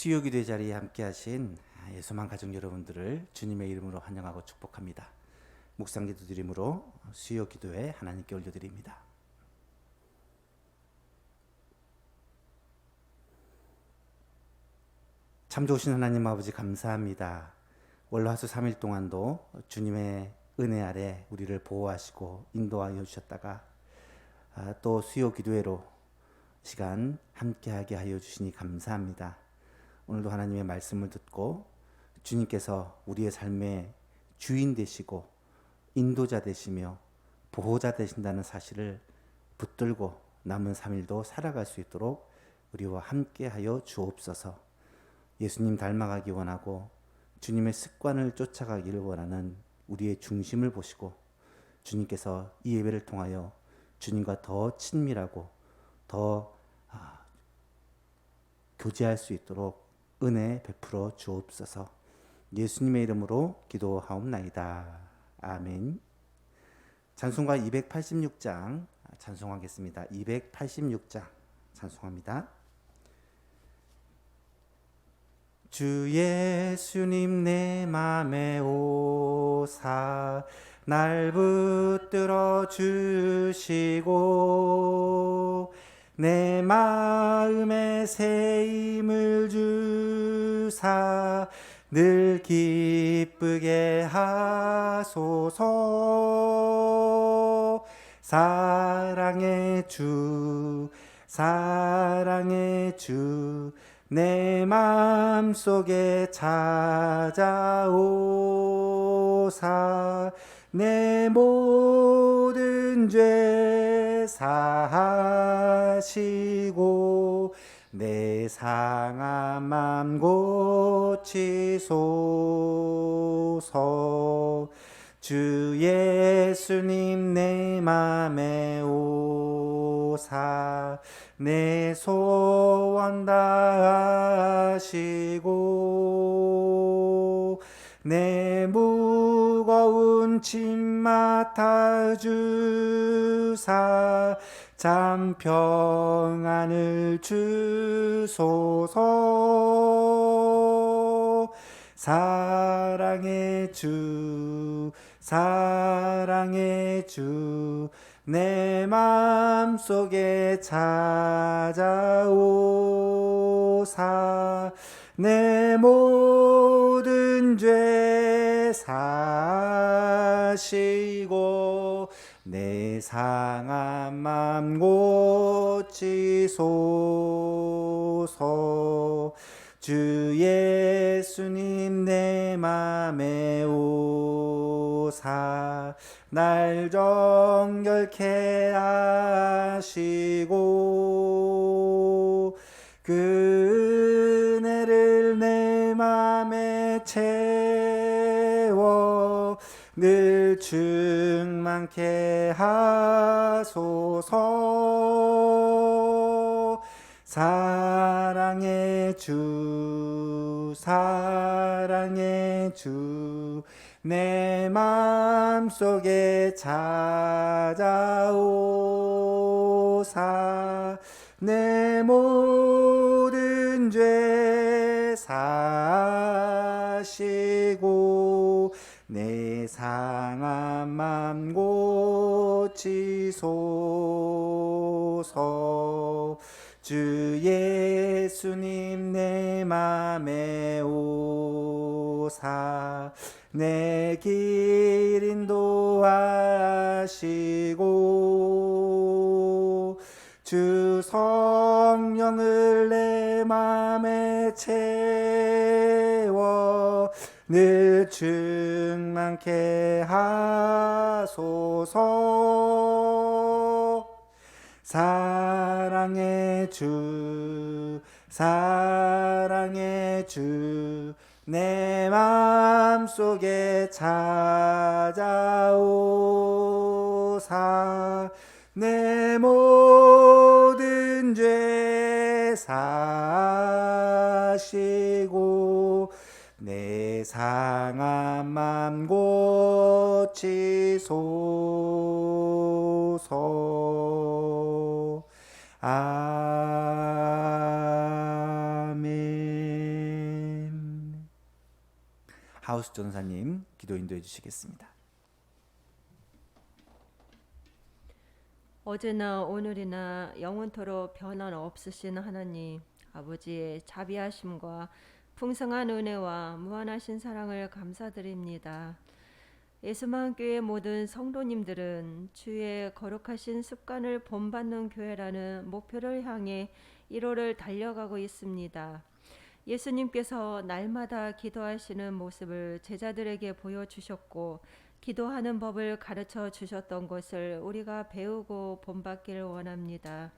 수요기도의 자리에 함께 하신 예수만 가족 여러분들을 주님의 이름으로 환영하고 축복합니다. 묵상기도 드림으로 수요기도에 하나님께 올려드립니다. 참 좋으신 하나님 아버지 감사합니다. 월화수 3일 동안도 주님의 은혜 아래 우리를 보호하시고 인도하여 주셨다가 또 수요기도회로 시간 함께하게 하여 주시니 감사합니다. 오늘도 하나님의 말씀을 듣고 주님께서 우리의 삶의 주인 되시고 인도자 되시며 보호자 되신다는 사실을 붙들고 남은 3일도 살아갈 수 있도록 우리와 함께하여 주옵소서. 예수님 닮아가기 원하고 주님의 습관을 쫓아가기를 원하는 우리의 중심을 보시고 주님께서 이 예배를 통하여 주님과 더 친밀하고 더 교제할 수 있도록 은혜 베풀어 주옵소서. 예수님의 이름으로 기도하옵나이다. 아멘. 찬송가 286장 찬송하겠습니다. 286장 찬송합니다. 주 예수님 내 맘에 오사 날 붙들어 주시고 내 마음에 새 힘을 주사 늘 기쁘게 하소서. 사랑의 주 내 맘속에 찾아오사 내 모든 죄 사하시고 내 상한 맘 고치소서. 주 예수님 내 맘에 오사 내 소원 다하시고 내 무거운 짐 맡아주사 참 평안을 주소서. 사랑의 주 내 맘속에 찾아오사 내 모든 죄 사시고 내 상한 맘 고치소서. 주 예수님 내 맘에 오사 날 정결케 하시고 그 은혜를 내 맘에 채워 늘 충만케 하소서. 사랑의 주 내 맘속에 찾아오사 내 모든 죄 사시고 내 상한 맘 고치소서. 주 예수님 내 맘에 오사 내 길 인도하시고 주 성령을 내 맘에 채워 늘 충만케 하소서. 사랑의 주 내 맘속에 찾아오사 내 모든 죄 사시고 내 상한 맘 고치소서. 아멘. 하우스 전사님 기도 인도해 주시겠습니다. 어제나 오늘이나 영원토록 변함 없으신 하나님, 아버지의 자비하심과 풍성한 은혜와 무한하신 사랑을 감사드립니다. 예수만 교회 모든 성도님들은 주의 거룩하신 습관을 본받는 교회라는 목표를 향해 1호를 달려가고 있습니다. 예수님께서 날마다 기도하시는 모습을 제자들에게 보여주셨고 기도하는 법을 가르쳐 주셨던 것을 우리가 배우고 본받기를 원합니다.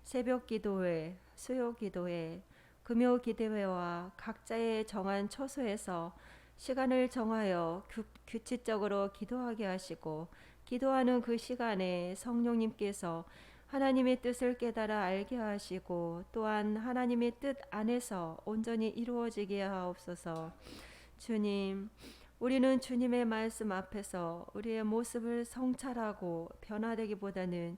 새벽 기도회, 수요 기도회, 금요 기도회와 각자의 정한 처소에서 시간을 정하여 규칙적으로 기도하게 하시고 기도하는 그 시간에 성령님께서 하나님의 뜻을 깨달아 알게 하시고 또한 하나님의 뜻 안에서 온전히 이루어지게 하옵소서. 주님, 우리는 주님의 말씀 앞에서 우리의 모습을 성찰하고 변화되기보다는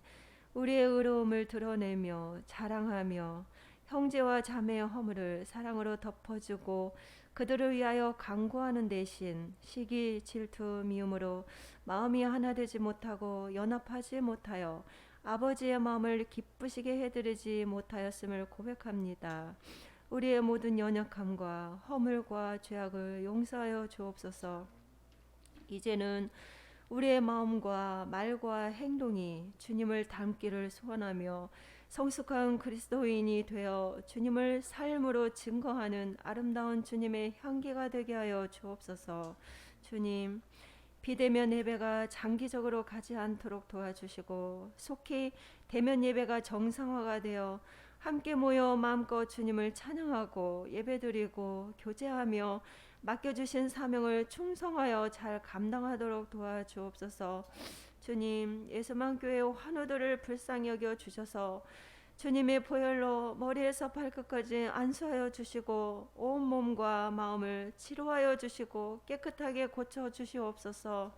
우리의 의로움을 드러내며 자랑하며 형제와 자매의 허물을 사랑으로 덮어주고 그들을 위하여 간구하는 대신 시기, 질투, 미움으로 마음이 하나 되지 못하고 연합하지 못하여 아버지의 마음을 기쁘시게 해드리지 못하였음을 고백합니다. 우리의 모든 연약함과 허물과 죄악을 용서하여 주옵소서. 이제는 우리의 마음과 말과 행동이 주님을 닮기를 소원하며 성숙한 그리스도인이 되어 주님을 삶으로 증거하는 아름다운 주님의 향기가 되게 하여 주옵소서. 주님, 비대면 예배가 장기적으로 가지 않도록 도와주시고 속히 대면 예배가 정상화가 되어 함께 모여 마음껏 주님을 찬양하고 예배드리고 교제하며 맡겨주신 사명을 충성하여 잘 감당하도록 도와주옵소서. 주님, 예수만 교회 환우들을 불쌍히 여겨 주셔서 주님의 보혈로 머리에서 발끝까지 안수하여 주시고 온 몸과 마음을 치료하여 주시고 깨끗하게 고쳐 주시옵소서.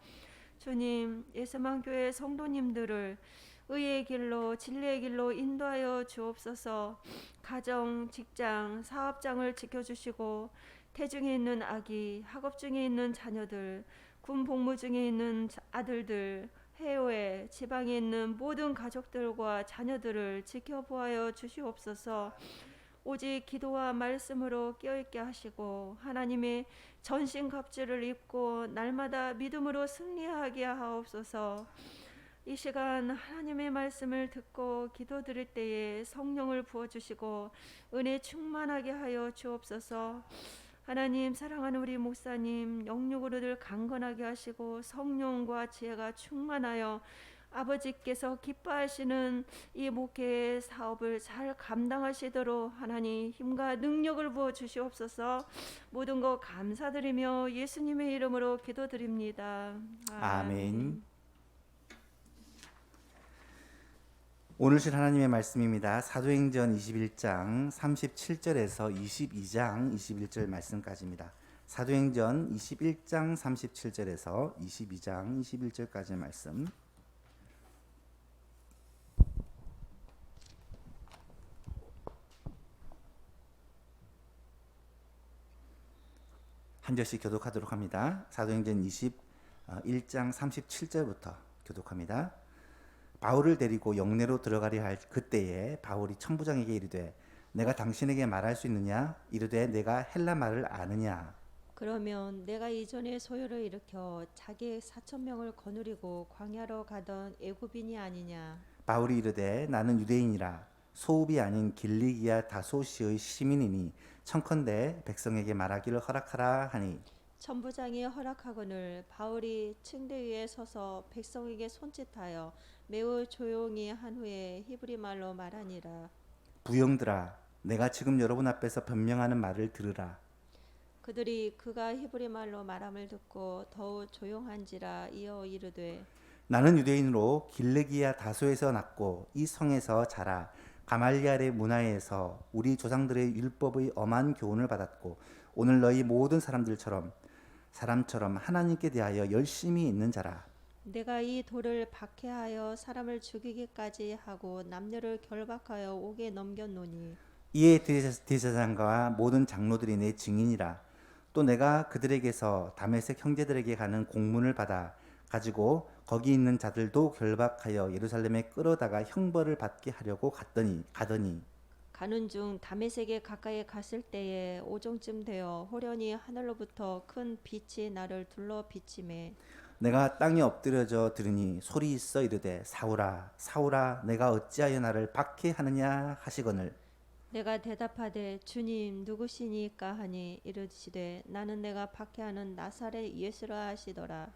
주님, 예수만 교회 성도님들을 의의 길로 진리의 길로 인도하여 주옵소서. 가정, 직장, 사업장을 지켜주시고 태중에 있는 아기, 학업 중에 있는 자녀들, 군 복무 중에 있는 아들들, 해외, 지방에 있는 모든 가족들과 자녀들을 지켜보아여 주시옵소서. 오직 기도와 말씀으로 깨어있게 하시고 하나님의 전신갑주를 입고 날마다 믿음으로 승리하게 하옵소서. 이 시간 하나님의 말씀을 듣고 기도드릴 때에 성령을 부어주시고 은혜 충만하게 하여 주옵소서. 하나님, 사랑하는 우리 목사님 영육으로 늘 강건하게 하시고 성령과 지혜가 충만하여 아버지께서 기뻐하시는 이 목회의 사업을 잘 감당하시도록 하나님 힘과 능력을 부어 주시옵소서. 모든 것 감사드리며 예수님의 이름으로 기도드립니다. 아멘. 오늘 실 하나님의 말씀입니다. 사도행전 21장 37절에서 22장 21절 말씀까지입니다. 사도행전 21장 37절에서 22장 21절까지의 말씀. 한 절씩 교독하도록 합니다. 사도행전 21장 37절부터 교독합니다. 바울을 데리고 영내로 들어가려 할 그때에 바울이 천부장에게 이르되 내가 당신에게 말할 수 있느냐? 이르되 내가 헬라 말을 아느냐? 그러면 내가 이전에 소요를 일으켜 자기 4,000명을 거느리고 광야로 가던 애굽인이 아니냐? 바울이 이르되 나는 유대인이라 소읍이 아닌 길리기아 다소시의 시민이니 청컨대 백성에게 말하기를 허락하라 하니 천부장이 허락하거늘 바울이 층대 위에 서서 백성에게 손짓하여 매우 조용히 한 후에 히브리 말로 말하니라. 부형들아 내가 지금 여러분 앞에서 변명하는 말을 들으라. 그들이 그가 히브리 말로 말함을 듣고 더욱 조용한지라 이어 이르되 나는 유대인으로 길르기아 다소에서 났고 이 성에서 자라 가말리알의 문화에서 우리 조상들의 율법의 엄한 교훈을 받았고 오늘 너희 모든 사람처럼 하나님께 대하여 열심히 있는 자라. 내가 이 돌을 박해하여 사람을 죽이기까지 하고 남녀를 결박하여 옥에 넘겼노니 이에 대제사장과 모든 장로들이 내 증인이라. 또 내가 그들에게서 다메섹 형제들에게 가는 공문을 받아 가지고 거기 있는 자들도 결박하여 예루살렘에 끌어다가 형벌을 받게 하려고 가더니 가는 중 다메섹에 가까이 갔을 때에 오종쯤 되어 호련히 하늘로부터 큰 빛이 나를 둘러 비치매 내가 땅에 엎드려져 들으니 소리 있어 이르되 사울아 사울아 내가 어찌하여 나를 박해하느냐 하시거늘 내가 대답하되 주님 누구시니까 하니 이르시되 나는 내가 박해하는 나사렛 예수라 하시더라.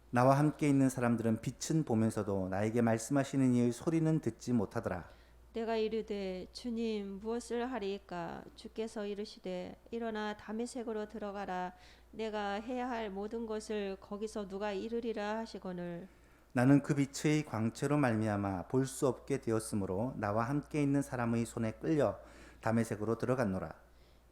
나와 함께 있는 사람들은 빛은 보면서도 나에게 말씀하시는 이의 소리는 듣지 못하더라. 내가 이르되 주님 무엇을 하리이까 주께서 이르시되 일어나 다메섹으로 들어가라 내가 해야 할 모든 것을 거기서 누가 이르리라 하시거늘 나는 그 빛의 광채로 말미암아 볼 수 없게 되었으므로 나와 함께 있는 사람의 손에 끌려 다메섹으로 들어갔노라.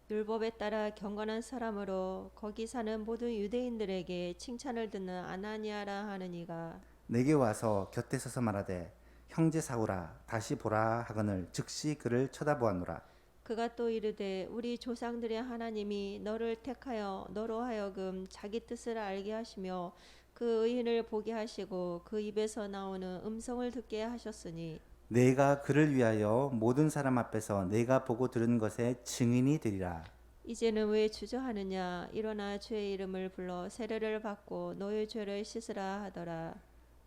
율법에 따라 경건한 사람으로 거기 사는 모든 유대인들에게 칭찬을 듣는 아나니아라 하는 이가 내게 와서 곁에 서서 말하되 형제 사울아 다시 보라 하거늘 즉시 그를 쳐다보았노라. 그가 또 이르되 우리 조상들의 하나님이 너를 택하여 너로 하여금 자기 뜻을 알게 하시며 그 의인을 보게 하시고 그 입에서 나오는 음성을 듣게 하셨으니 내가 그를 위하여 모든 사람 앞에서 내가 보고 들은 것의 증인이 되리라. 이제는 왜 주저하느냐 일어나 주의 이름을 불러 세례를 받고 너의 죄를 씻으라 하더라.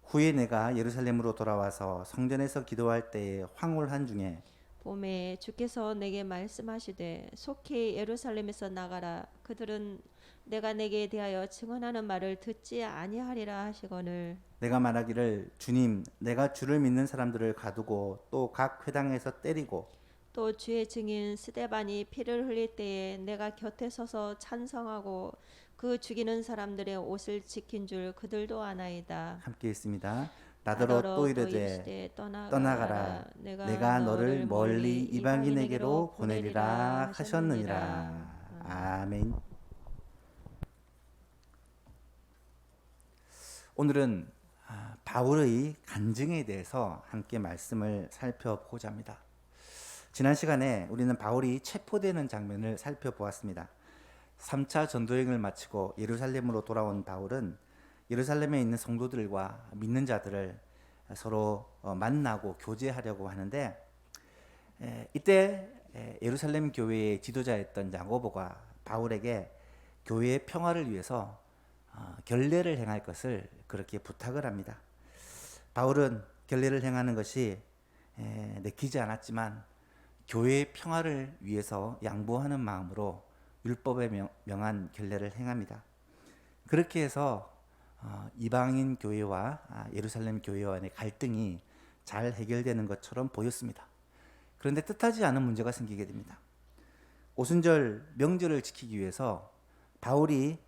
후에 내가 예루살렘으로 돌아와서 성전에서 기도할 때에 황홀한 중에 봄에 주께서 내게 말씀하시되 속히 예루살렘에서 나가라 그들은 내가 내게 대하여 증언하는 말을 듣지 아니하리라 하시거늘 내가 말하기를 주님 내가 주를 믿는 사람들을 가두고 또 각 회당에서 때리고 또 주의 증인 스데반이 피를 흘릴 때에 내가 곁에 서서 찬성하고 그 죽이는 사람들의 옷을 지킨 줄 그들도 아나이다. 함께 있습니다. 나더러 또 이르되 떠나가라 내가 너를 멀리 이방인에게로 보내리라 하셨느니라. 아멘. 오늘은 바울의 간증에 대해서 함께 말씀을 살펴보고자 합니다. 지난 시간에 우리는 바울이 체포되는 장면을 살펴보았습니다. 3차 전도여행을 마치고 예루살렘으로 돌아온 바울은 예루살렘에 있는 성도들과 믿는 자들을 서로 만나고 교제하려고 하는데 이때 예루살렘 교회의 지도자였던 야고보가 바울에게 교회의 평화를 위해서 결례를 행할 것을 그렇게 부탁을 합니다. 바울은 결례를 행하는 것이 내키지 않았지만 교회의 평화를 위해서 양보하는 마음으로 율법에 명한 결례를 행합니다. 그렇게 해서 이방인 교회와 예루살렘 교회 간의 갈등이 잘 해결되는 것처럼 보였습니다. 그런데 뜻하지 않은 문제가 생기게 됩니다. 오순절 명절을 지키기 위해서 바울이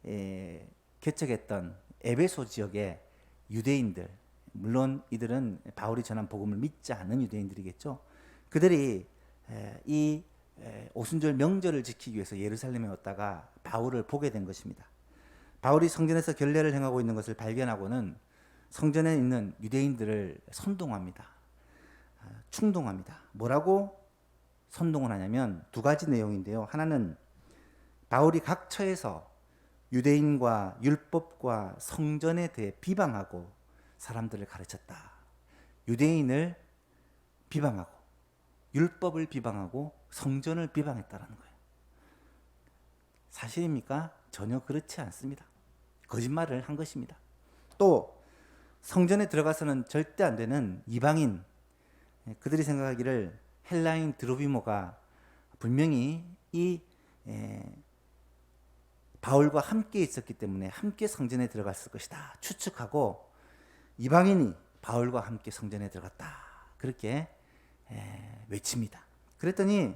개척했던 에베소 지역의 유대인들, 물론 이들은 바울이 전한 복음을 믿지 않는 유대인들이겠죠. 그들이 이 오순절 명절을 지키기 위해서 예루살렘에 왔다가 바울을 보게 된 것입니다. 바울이 성전에서 결례를 행하고 있는 것을 발견하고는 성전에 있는 유대인들을 선동합니다. 충동합니다. 뭐라고 선동을 하냐면 두 가지 내용인데요. 하나는 바울이 각 처에서 유대인과 율법과 성전에 대해 비방하고 사람들을 가르쳤다. 유대인을 비방하고 율법을 비방하고 성전을 비방했다라는 거예요. 사실입니까? 전혀 그렇지 않습니다. 거짓말을 한 것입니다. 또 성전에 들어가서는 절대 안 되는 이방인, 그들이 생각하기를 헬라인 드로비모가 분명히 이 바울과 함께 있었기 때문에 함께 성전에 들어갔을 것이다 추측하고 이방인이 바울과 함께 성전에 들어갔다 그렇게 외칩니다. 그랬더니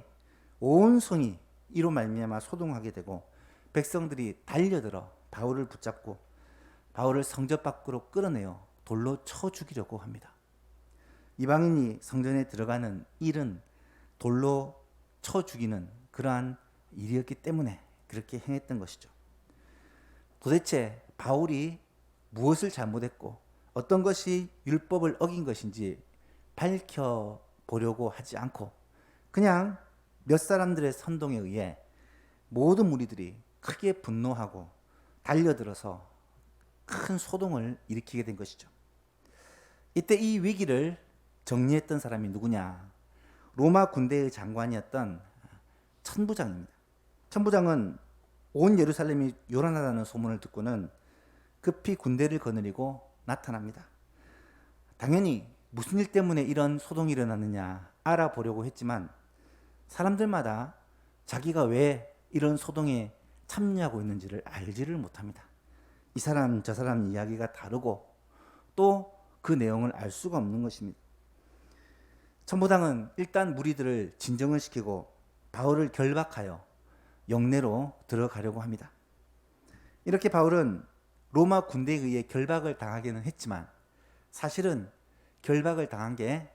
온 성이 이로 말미암아 소동하게 되고 백성들이 달려들어 바울을 붙잡고 바울을 성전 밖으로 끌어내어 돌로 쳐 죽이려고 합니다. 이방인이 성전에 들어가는 일은 돌로 쳐 죽이는 그러한 일이었기 때문에 그렇게 행했던 것이죠. 도대체 바울이 무엇을 잘못했고 어떤 것이 율법을 어긴 것인지 밝혀보려고 하지 않고 그냥 몇 사람들의 선동에 의해 모든 무리들이 크게 분노하고 달려들어서 큰 소동을 일으키게 된 것이죠. 이때 이 위기를 정리했던 사람이 누구냐? 로마 군대의 장관이었던 천부장입니다. 천부장은 온 예루살렘이 요란하다는 소문을 듣고는 급히 군대를 거느리고 나타납니다. 당연히 무슨 일 때문에 이런 소동이 일어났느냐 알아보려고 했지만 사람들마다 자기가 왜 이런 소동에 참여하고 있는지를 알지를 못합니다. 이 사람 저 사람 이야기가 다르고 또 그 내용을 알 수가 없는 것입니다. 천부장은 일단 무리들을 진정을 시키고 바울을 결박하여 영내로 들어가려고 합니다. 이렇게 바울은 로마 군대에 의해 결박을 당하기는 했지만 사실은 결박을 당한 게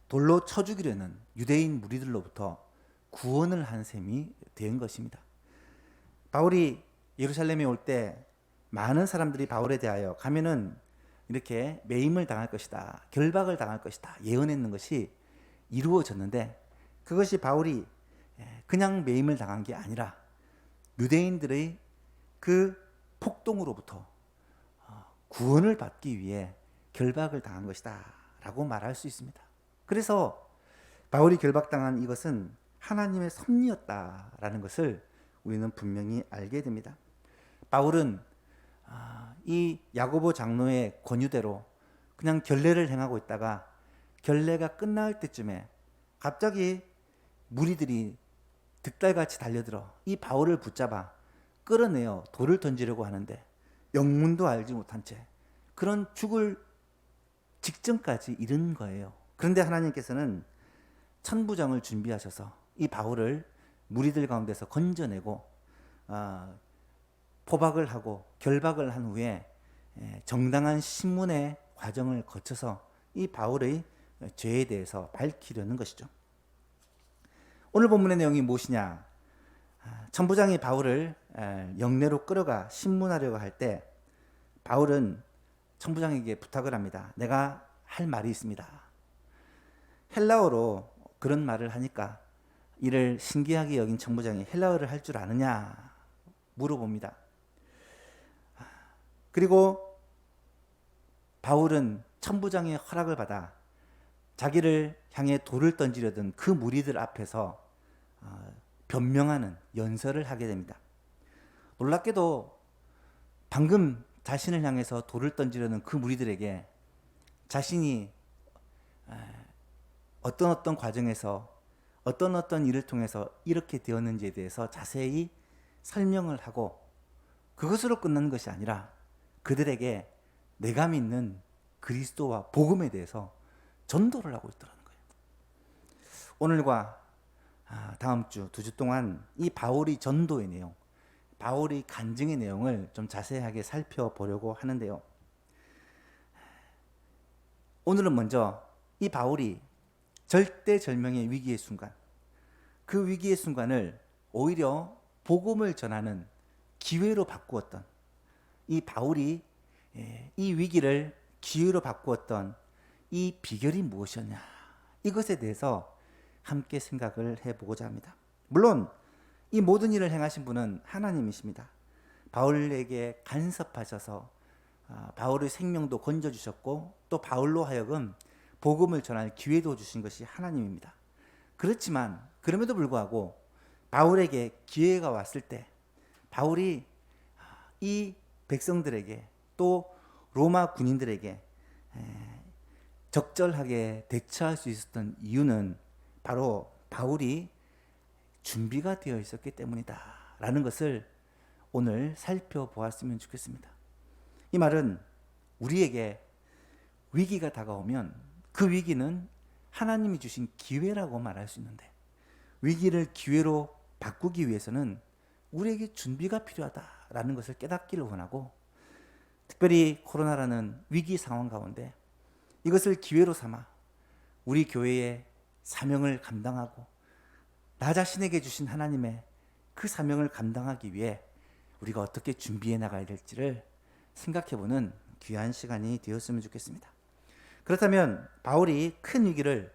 돌로 쳐 죽이려는 유대인 무리들로부터 구원을 한 셈이 된 것입니다. 바울이 예루살렘에 올 때 많은 사람들이 바울에 대하여 가면은 이렇게 매임을 당할 것이다, 결박을 당할 것이다 예언했는 것이 이루어졌는데 그것이 바울이 그냥 매임을 당한 게 아니라 유대인들의 그 폭동으로부터 구원을 받기 위해 결박을 당한 것이다 라고 말할 수 있습니다. 그래서 바울이 결박당한 이것은 하나님의 섭리였다라는 것을 우리는 분명히 알게 됩니다. 바울은 이 야고보 장로의 권유대로 그냥 결례를 행하고 있다가 결례가 끝날 때쯤에 갑자기 무리들이 득달같이 달려들어 이 바울을 붙잡아 끌어내어 돌을 던지려고 하는데 영문도 알지 못한 채 그런 죽을 직전까지 이른 거예요. 그런데 하나님께서는 천부장을 준비하셔서 이 바울을 무리들 가운데서 건져내고 포박을 하고 결박을 한 후에 정당한 신문의 과정을 거쳐서 이 바울의 죄에 대해서 밝히려는 것이죠. 오늘 본문의 내용이 무엇이냐? 천부장이 바울을 영내로 끌어가 신문하려고 할 때 바울은 천부장에게 부탁을 합니다. 내가 할 말이 있습니다. 헬라어로 그런 말을 하니까 이를 신기하게 여긴 천부장이 헬라어를 할 줄 아느냐 물어봅니다. 그리고 바울은 천부장의 허락을 받아 자기를 향해 돌을 던지려던 그 무리들 앞에서 변명하는 연설을 하게 됩니다. 놀랍게도 방금 자신을 향해서 돌을 던지려는 그 무리들에게 자신이 어떤 과정에서 어떤 일을 통해서 이렇게 되었는지에 대해서 자세히 설명을 하고 그것으로 끝나는 것이 아니라 그들에게 내가 믿는 그리스도와 복음에 대해서 전도를 하고 있더라는 거예요. 오늘과 다음 주 2주 동안 이 바울이 전도의 내용, 바울이 간증의 내용을 좀 자세하게 살펴보려고 하는데요. 오늘은 먼저 이 바울이 절대절명의 위기의 순간, 그 위기의 순간을 오히려 복음을 전하는 기회로 바꾸었던 이 바울이 이 위기를 기회로 바꾸었던 이 비결이 무엇이었냐, 이것에 대해서 함께 생각을 해보고자 합니다. 물론 이 모든 일을 행하신 분은 하나님이십니다. 바울에게 간섭하셔서 바울의 생명도 건져주셨고 또 바울로 하여금 복음을 전할 기회도 주신 것이 하나님입니다. 그렇지만 그럼에도 불구하고 바울에게 기회가 왔을 때 바울이 이 백성들에게 또 로마 군인들에게 적절하게 대처할 수 있었던 이유는 바로 바울이 준비가 되어 있었기 때문이다 라는 것을 오늘 살펴보았으면 좋겠습니다. 이 말은 우리에게 위기가 다가오면 그 위기는 하나님이 주신 기회라고 말할 수 있는데 위기를 기회로 바꾸기 위해서는 우리에게 준비가 필요하다라는 것을 깨닫기를 원하고, 특별히 코로나라는 위기 상황 가운데 이것을 기회로 삼아 우리 교회의 사명을 감당하고 나 자신에게 주신 하나님의 그 사명을 감당하기 위해 우리가 어떻게 준비해 나가야 될지를 생각해보는 귀한 시간이 되었으면 좋겠습니다. 그렇다면 바울이 큰 위기를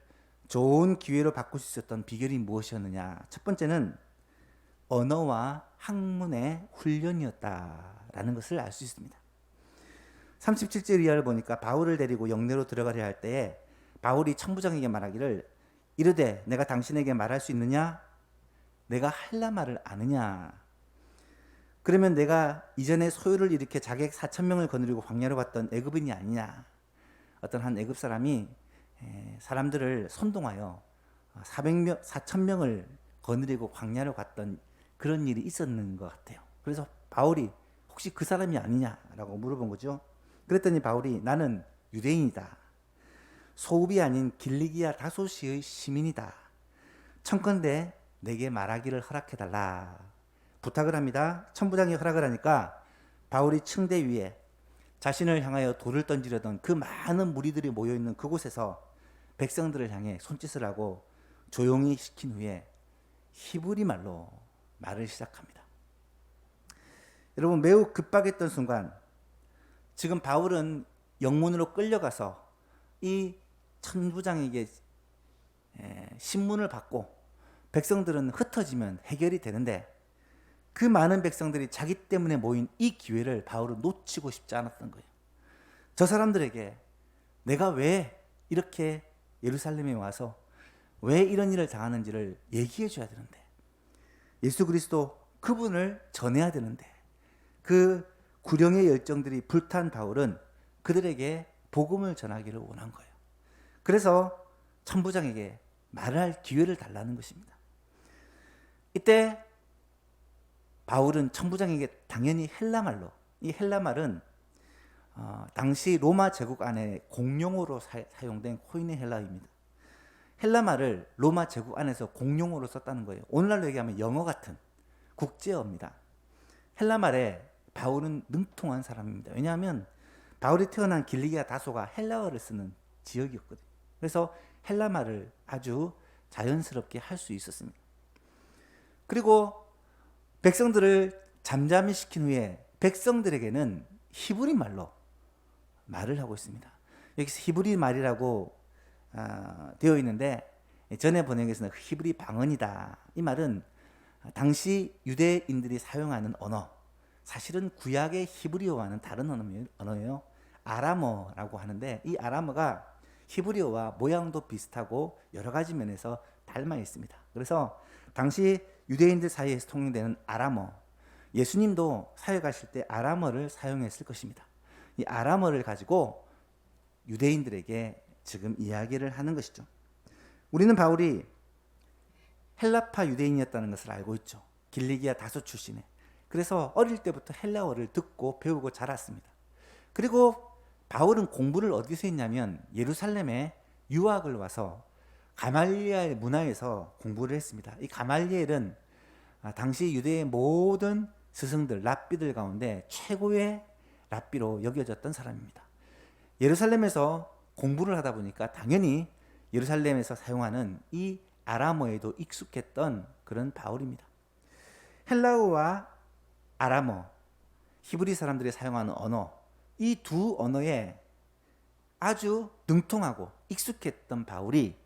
좋은 기회로 바꿀 수 있었던 비결이 무엇이었느냐? 첫 번째는 언어와 학문의 훈련이었다라는 것을 알 수 있습니다. 37절 이하를 보니까 바울을 데리고 영내로 들어가려 할 때에 바울이 천부장에게 말하기를 이르되 내가 당신에게 말할 수 있느냐? 내가 헬라말을 아느냐? 그러면 내가 이전에 소요를 일으켜 자객 4,000명을 거느리고 광야로 갔던 애굽인이 아니냐? 어떤 한 애굽 사람이 사람들을 선동하여 4,000명을 거느리고 광야로 갔던 그런 일이 있었는 것 같아요. 그래서 바울이 혹시 그 사람이 아니냐라고 물어본 거죠. 그랬더니 바울이 나는 유대인이다. 소읍이 아닌 길리기아 다소시의 시민이다. 청컨대 내게 말하기를 허락해달라. 부탁을 합니다. 천부장이 허락을 하니까 바울이 층대 위에 자신을 향하여 돌을 던지려던 그 많은 무리들이 모여있는 그곳에서 백성들을 향해 손짓을 하고 조용히 시킨 후에 히브리 말로 말을 시작합니다. 여러분, 매우 급박했던 순간 지금 바울은 영문으로 끌려가서 이 천부장에게 신문을 받고 백성들은 흩어지면 해결이 되는데 그 많은 백성들이 자기 때문에 모인 이 기회를 바울은 놓치고 싶지 않았던 거예요. 저 사람들에게 내가 왜 이렇게 예루살렘에 와서 왜 이런 일을 당하는지를 얘기해 줘야 되는데, 예수 그리스도 그분을 전해야 되는데, 그 구령의 열정들이 불탄 바울은 그들에게 복음을 전하기를 원한 거예요. 그래서 천부장에게 말할 기회를 달라는 것입니다. 이때 바울은 천부장에게 당연히 헬라말로, 이 헬라말은 당시 로마 제국 안에 공용어로 사용된 코인의 헬라어입니다. 헬라말을 로마 제국 안에서 공용어로 썼다는 거예요. 오늘날로 얘기하면 영어 같은 국제어입니다. 헬라말에 바울은 능통한 사람입니다. 왜냐하면 바울이 태어난 길리기아 다소가 헬라어를 쓰는 지역이었거든요. 그래서 헬라말을 아주 자연스럽게 할 수 있었습니다. 그리고 백성들을 잠잠히 시킨 후에 백성들에게는 히브리 말로 말을 하고 있습니다. 여기서 히브리 말이라고 되어 있는데 전에 번역에서는 히브리 방언이다. 이 말은 당시 유대인들이 사용하는 언어, 사실은 구약의 히브리어와는 다른 언어예요. 아람어라고 하는데 이 아람어가 히브리어와 모양도 비슷하고 여러 가지 면에서 닮아 있습니다. 그래서 당시 유대인들 사이에서 통용되는 아람어, 예수님도 사역하실 때 아람어를 사용했을 것입니다. 이 아람어를 가지고 유대인들에게 지금 이야기를 하는 것이죠. 우리는 바울이 헬라파 유대인이었다는 것을 알고 있죠. 길리기아 다소 출신에. 그래서 어릴 때부터 헬라어를 듣고 배우고 자랐습니다. 그리고 바울은 공부를 어디서 했냐면 예루살렘에 유학을 와서 가말리엘 문화에서 공부를 했습니다. 이 가말리엘은 당시 유대의 모든 스승들, 랍비들 가운데 최고의 랍비로 여겨졌던 사람입니다. 예루살렘에서 공부를 하다 보니까 당연히 예루살렘에서 사용하는 이 아람어에도 익숙했던 그런 바울입니다. 헬라어와 아람어, 히브리 사람들이 사용하는 언어, 이 두 언어에 아주 능통하고 익숙했던 바울이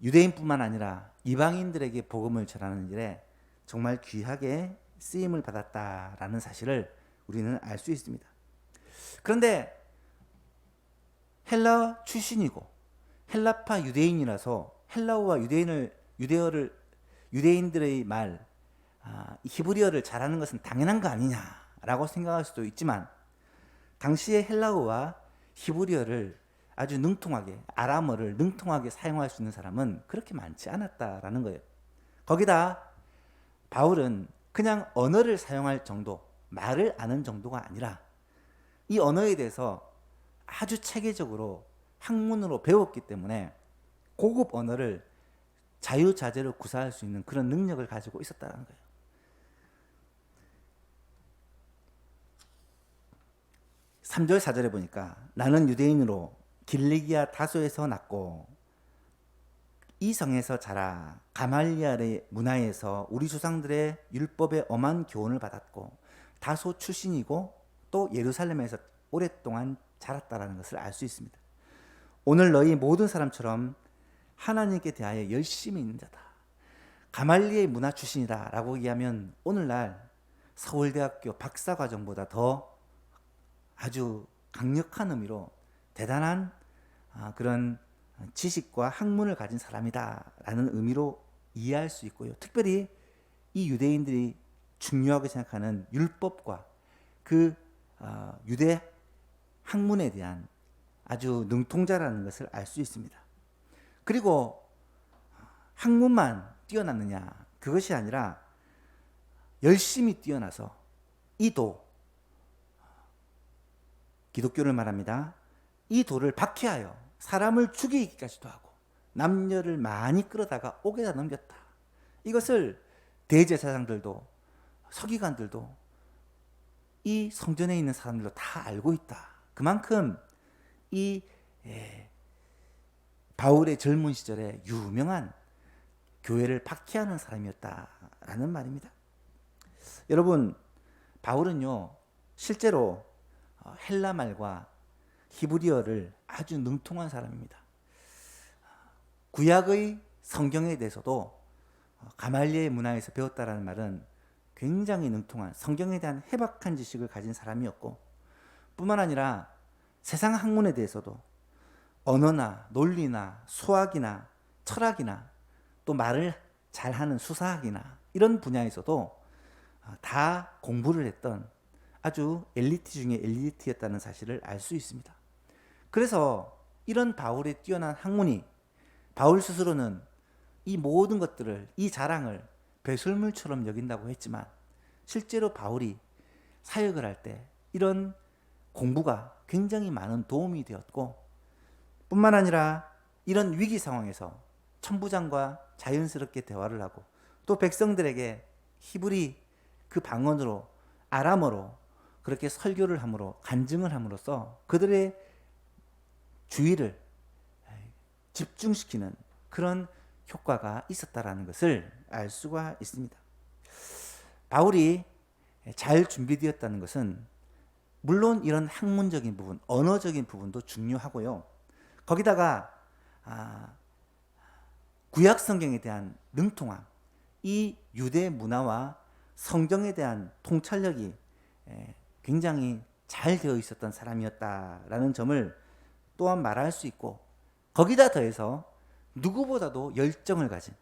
유대인뿐만 아니라 이방인들에게 복음을 전하는 일에 정말 귀하게 쓰임을 받았다라는 사실을 우리는 알 수 있습니다. 그런데 헬라 출신이고 헬라파 유대인이라서 헬라어와 유대인들의 말, 히브리어를 잘하는 것은 당연한 거 아니냐라고 생각할 수도 있지만 당시의 헬라어와 히브리어를 아주 능통하게, 아람어를 능통하게 사용할 수 있는 사람은 그렇게 많지 않았다라는 거예요. 거기다 바울은 그냥 언어를 사용할 정도, 말을 아는 정도가 아니라 이 언어에 대해서 아주 체계적으로 학문으로 배웠기 때문에 고급 언어를 자유자재로 구사할 수 있는 그런 능력을 가지고 있었다는 거예요. 3절 4절에 보니까 나는 유대인으로 길리기아 다소에서 났고 이 성에서 자라 가말리엘의 문화에서 우리 조상들의 율법의 엄한 교훈을 받았고 다소 출신이고 또 예루살렘에서 오랫동안 자랐다라는 것을 알 수 있습니다. 오늘 너희 모든 사람처럼 하나님께 대하여 열심히 있는 자다. 가말리엘 문화 출신이다라고 얘기하면 오늘날 서울대학교 박사과정보다 더 아주 강력한 의미로 대단한 그런 지식과 학문을 가진 사람이다라는 의미로 이해할 수 있고요. 특별히 이 유대인들이 중요하게 생각하는 율법과 그 유대 학문에 대한 아주 능통자라는 것을 알 수 있습니다. 그리고 학문만 뛰어났느냐, 그것이 아니라 열심히 뛰어나서 이도, 기독교를 말합니다. 이 도를 박해하여 사람을 죽이기까지도 하고 남녀를 많이 끌어다가 옥에다 넘겼다. 이것을 대제사장들도 서기관들도 이 성전에 있는 사람들도 다 알고 있다. 그만큼 이 바울의 젊은 시절에 유명한 교회를 박해하는 사람이었다라는 말입니다. 여러분, 바울은요 실제로 헬라 말과 히브리어를 아주 능통한 사람입니다. 구약의 성경에 대해서도 가말리엘 문화에서 배웠다라는 말은 굉장히 능통한, 성경에 대한 해박한 지식을 가진 사람이었고, 뿐만 아니라 세상 학문에 대해서도 언어나 논리나 수학이나 철학이나 또 말을 잘하는 수사학이나 이런 분야에서도 다 공부를 했던 아주 엘리트 중에 엘리트였다는 사실을 알 수 있습니다. 그래서 이런 바울의 뛰어난 학문이, 바울 스스로는 이 모든 것들을, 이 자랑을 배설물처럼 여긴다고 했지만 실제로 바울이 사역을 할 때 이런 공부가 굉장히 많은 도움이 되었고, 뿐만 아니라 이런 위기 상황에서 천부장과 자연스럽게 대화를 하고 또 백성들에게 히브리 그 방언으로, 아람어로 그렇게 설교를 함으로, 간증을 함으로써 그들의 주의를 집중시키는 그런 효과가 있었다라는 것을 알 수가 있습니다. 바울이 잘 준비되었다는 것은 물론 이런 학문적인 부분, 언어적인 부분도 중요하고요. 거기다가 구약 성경에 대한 능통함, 이 유대 문화와 성경에 대한 통찰력이 굉장히 잘 되어 있었던 사람이었다라는 점을 또한 말할 수 있고, 거기다 더해서 누구보다도 열정을 가진,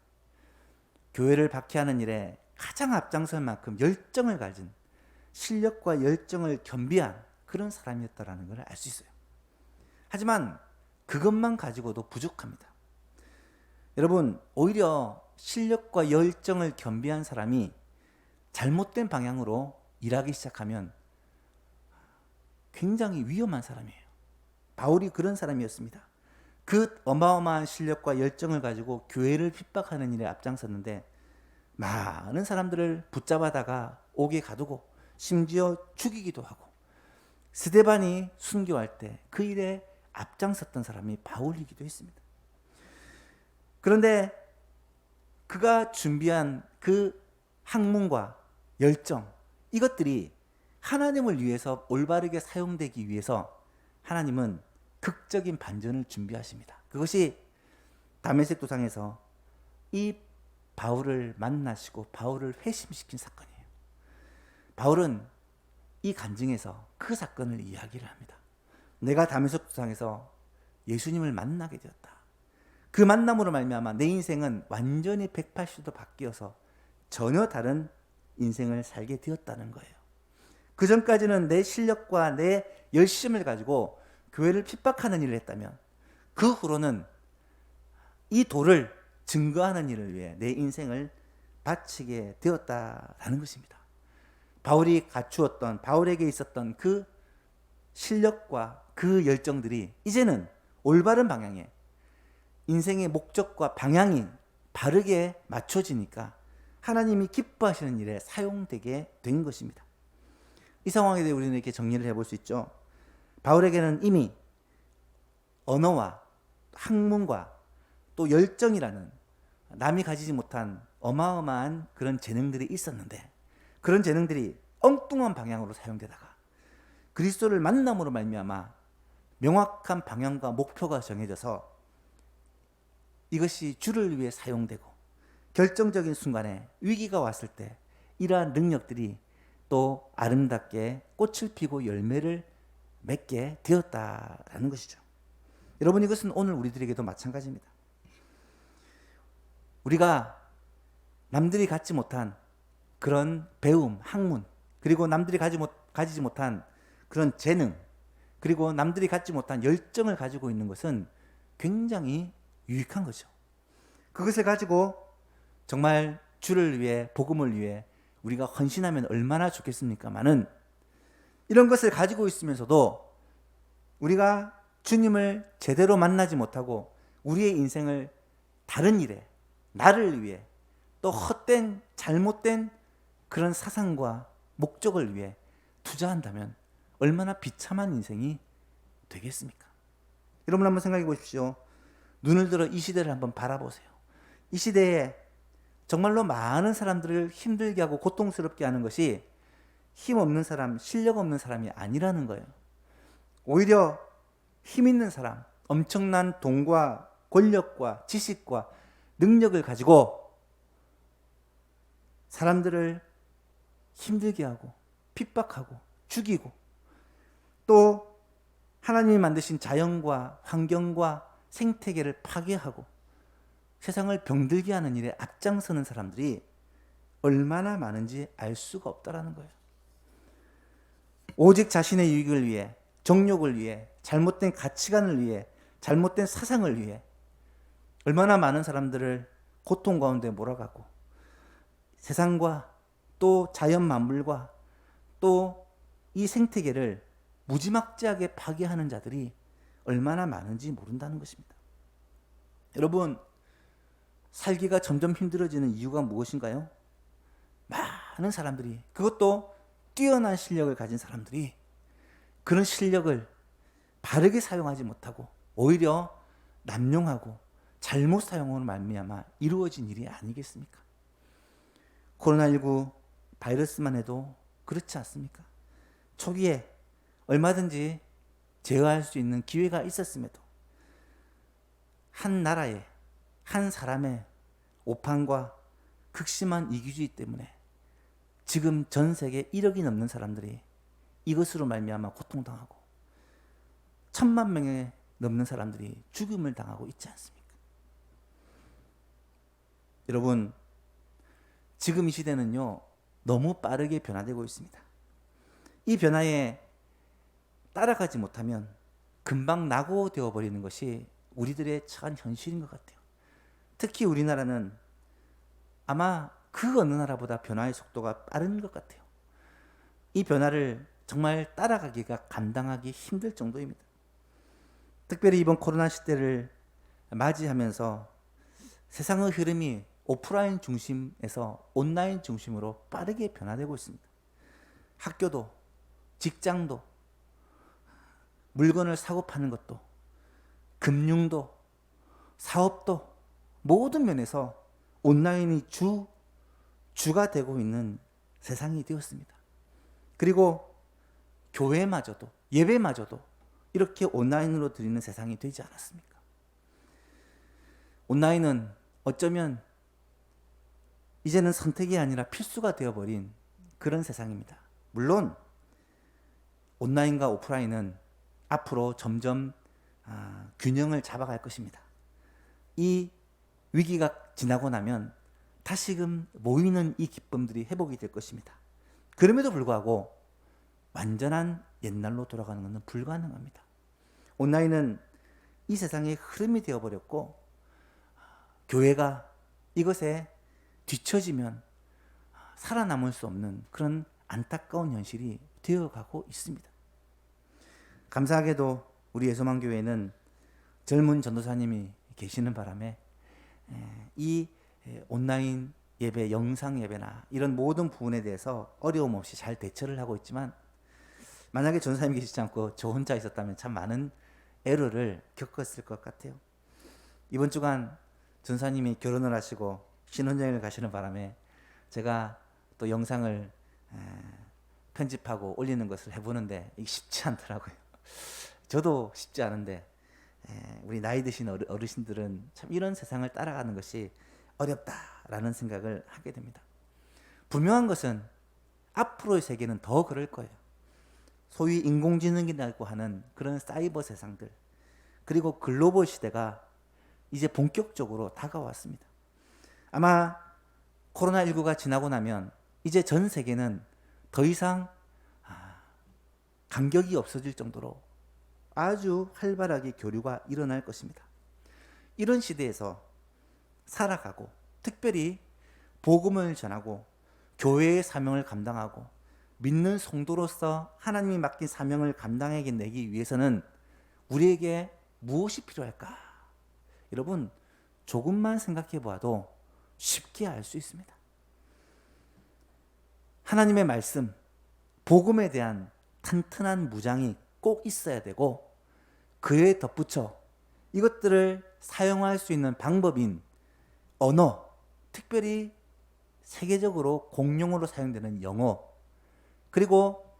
교회를 박해하는 일에 가장 앞장설 만큼 열정을 가진, 실력과 열정을 겸비한 그런 사람이었다라는 걸 알 수 있어요. 하지만 그것만 가지고도 부족합니다. 여러분, 오히려 실력과 열정을 겸비한 사람이 잘못된 방향으로 일하기 시작하면 굉장히 위험한 사람이에요. 바울이 그런 사람이었습니다. 그 어마어마한 실력과 열정을 가지고 교회를 핍박하는 일에 앞장섰는데 많은 사람들을 붙잡아다가 옥에 가두고 심지어 죽이기도 하고, 스데반이 순교할 때 그 일에 앞장섰던 사람이 바울이기도 했습니다. 그런데 그가 준비한 그 학문과 열정, 이것들이 하나님을 위해서 올바르게 사용되기 위해서 하나님은 극적인 반전을 준비하십니다. 그것이 다메섹 도상에서 이 바울을 만나시고 바울을 회심시킨 사건이에요. 바울은 이 간증에서 그 사건을 이야기를 합니다. 내가 다메섹 도상에서 예수님을 만나게 되었다. 그 만남으로 말미암아 내 인생은 완전히 180도 바뀌어서 전혀 다른 인생을 살게 되었다는 거예요. 그 전까지는 내 실력과 내 열심을 가지고 교회를 핍박하는 일을 했다면, 그 후로는 이 도를 증거하는 일을 위해 내 인생을 바치게 되었다라는 것입니다. 바울이 갖추었던, 바울에게 있었던 그 실력과 그 열정들이 이제는 올바른 방향에, 인생의 목적과 방향이 바르게 맞춰지니까 하나님이 기뻐하시는 일에 사용되게 된 것입니다. 이 상황에 대해 우리는 이렇게 정리를 해볼 수 있죠. 바울에게는 이미 언어와 학문과 또 열정이라는 남이 가지지 못한 어마어마한 그런 재능들이 있었는데, 그런 재능들이 엉뚱한 방향으로 사용되다가 그리스도를 만남으로 말미암아 명확한 방향과 목표가 정해져서 이것이 주를 위해 사용되고 결정적인 순간에 위기가 왔을 때 이러한 능력들이 또 아름답게 꽃을 피고 열매를 맺게 되었다라는 것이죠. 여러분, 이것은 오늘 우리들에게도 마찬가지입니다. 우리가 남들이 갖지 못한 그런 배움, 학문, 그리고 남들이 가지지 못한 그런 재능, 그리고 남들이 갖지 못한 열정을 가지고 있는 것은 굉장히 유익한 거죠. 그것을 가지고 정말 주를 위해, 복음을 위해 우리가 헌신하면 얼마나 좋겠습니까마는, 이런 것을 가지고 있으면서도 우리가 주님을 제대로 만나지 못하고 우리의 인생을 다른 일에, 나를 위해, 또 헛된 잘못된 그런 사상과 목적을 위해 투자한다면 얼마나 비참한 인생이 되겠습니까? 여러분, 한번 생각해 보십시오. 눈을 들어 이 시대를 한번 바라보세요. 이 시대에 정말로 많은 사람들을 힘들게 하고 고통스럽게 하는 것이 힘없는 사람, 실력 없는 사람이 아니라는 거예요. 오히려 힘 있는 사람, 엄청난 돈과 권력과 지식과 능력을 가지고 사람들을 힘들게 하고 핍박하고 죽이고, 또 하나님이 만드신 자연과 환경과 생태계를 파괴하고 세상을 병들게 하는 일에 앞장서는 사람들이 얼마나 많은지 알 수가 없다라는 거예요. 오직 자신의 유익을 위해, 정욕을 위해, 잘못된 가치관을 위해, 잘못된 사상을 위해 얼마나 많은 사람들을 고통 가운데 몰아가고 세상과 또 자연 만물과 또 이 생태계를 무지막지하게 파괴하는 자들이 얼마나 많은지 모른다는 것입니다. 여러분, 살기가 점점 힘들어지는 이유가 무엇인가요? 많은 사람들이, 그것도 뛰어난 실력을 가진 사람들이 그런 실력을 바르게 사용하지 못하고 오히려 남용하고 잘못 사용으로 말미암아 이루어진 일이 아니겠습니까? 코로나19 바이러스만 해도 그렇지 않습니까? 초기에 얼마든지 제어할 수 있는 기회가 있었음에도 한 나라의, 한 사람의 오판과 극심한 이기주의 때문에 지금 전 세계 1억이 넘는 사람들이 이것으로 말미암아 고통당하고 1,000만 명에 넘는 사람들이 죽음을 당하고 있지 않습니까? 여러분, 지금 이 시대는요, 너무 빠르게 변화되고 있습니다. 이 변화에 따라가지 못하면 금방 낙오되어 버리는 것이 우리들의 처한 현실인 것 같아요. 특히 우리나라는 아마 그 어느 나라보다 변화의 속도가 빠른 것 같아요. 이 변화를 정말 따라가기가 감당하기 힘들 정도입니다. 특별히 이번 코로나 시대를 맞이하면서 세상의 흐름이 오프라인 중심에서 온라인 중심으로 빠르게 변화되고 있습니다. 학교도, 직장도, 물건을 사고 파는 것도, 금융도, 사업도 모든 면에서 온라인이 주가 되고 있는 세상이 되었습니다. 그리고 교회마저도, 예배마저도 이렇게 온라인으로 드리는 세상이 되지 않았습니까? 온라인은 어쩌면 이제는 선택이 아니라 필수가 되어버린 그런 세상입니다. 물론 온라인과 오프라인은 앞으로 점점 균형을 잡아갈 것입니다. 이 위기가 지나고 나면 다시금 모이는 이 기쁨들이 회복이 될 것입니다. 그럼에도 불구하고 완전한 옛날로 돌아가는 것은 불가능합니다. 온라인은 이 세상의 흐름이 되어버렸고 교회가 이것에 뒤처지면 살아남을 수 없는 그런 안타까운 현실이 되어가고 있습니다. 감사하게도 우리 예수만교회는 젊은 전도사님이 계시는 바람에 이 온라인 예배, 영상 예배나 이런 모든 부분에 대해서 어려움 없이 잘 대처를 하고 있지만, 만약에 전도사님이 계시지 않고 저 혼자 있었다면 참 많은 에러를 겪었을 것 같아요. 이번 주간 전도사님이 결혼을 하시고 신혼여행을 가시는 바람에 제가 또 영상을 편집하고 올리는 것을 해보는데 이게 쉽지 않더라고요. 저도 쉽지 않은데 우리 나이 드신 어르신들은 참 이런 세상을 따라가는 것이 어렵다라는 생각을 하게 됩니다. 분명한 것은 앞으로의 세계는 더 그럴 거예요. 소위 인공지능이라고 하는 그런 사이버 세상들, 그리고 글로벌 시대가 이제 본격적으로 다가왔습니다. 아마 코로나19가 지나고 나면 이제 전 세계는 더 이상 간격이 없어질 정도로 아주 활발하게 교류가 일어날 것입니다. 이런 시대에서 살아가고, 특별히 복음을 전하고 교회의 사명을 감당하고 믿는 성도로서 하나님이 맡긴 사명을 감당해내기 위해서는 우리에게 무엇이 필요할까? 여러분, 조금만 생각해 보아도 쉽게 알 수 있습니다. 하나님의 말씀, 복음에 대한 튼튼한 무장이 꼭 있어야 되고, 그에 덧붙여 이것들을 사용할 수 있는 방법인 언어, 특별히 세계적으로 공용어로 사용되는 영어, 그리고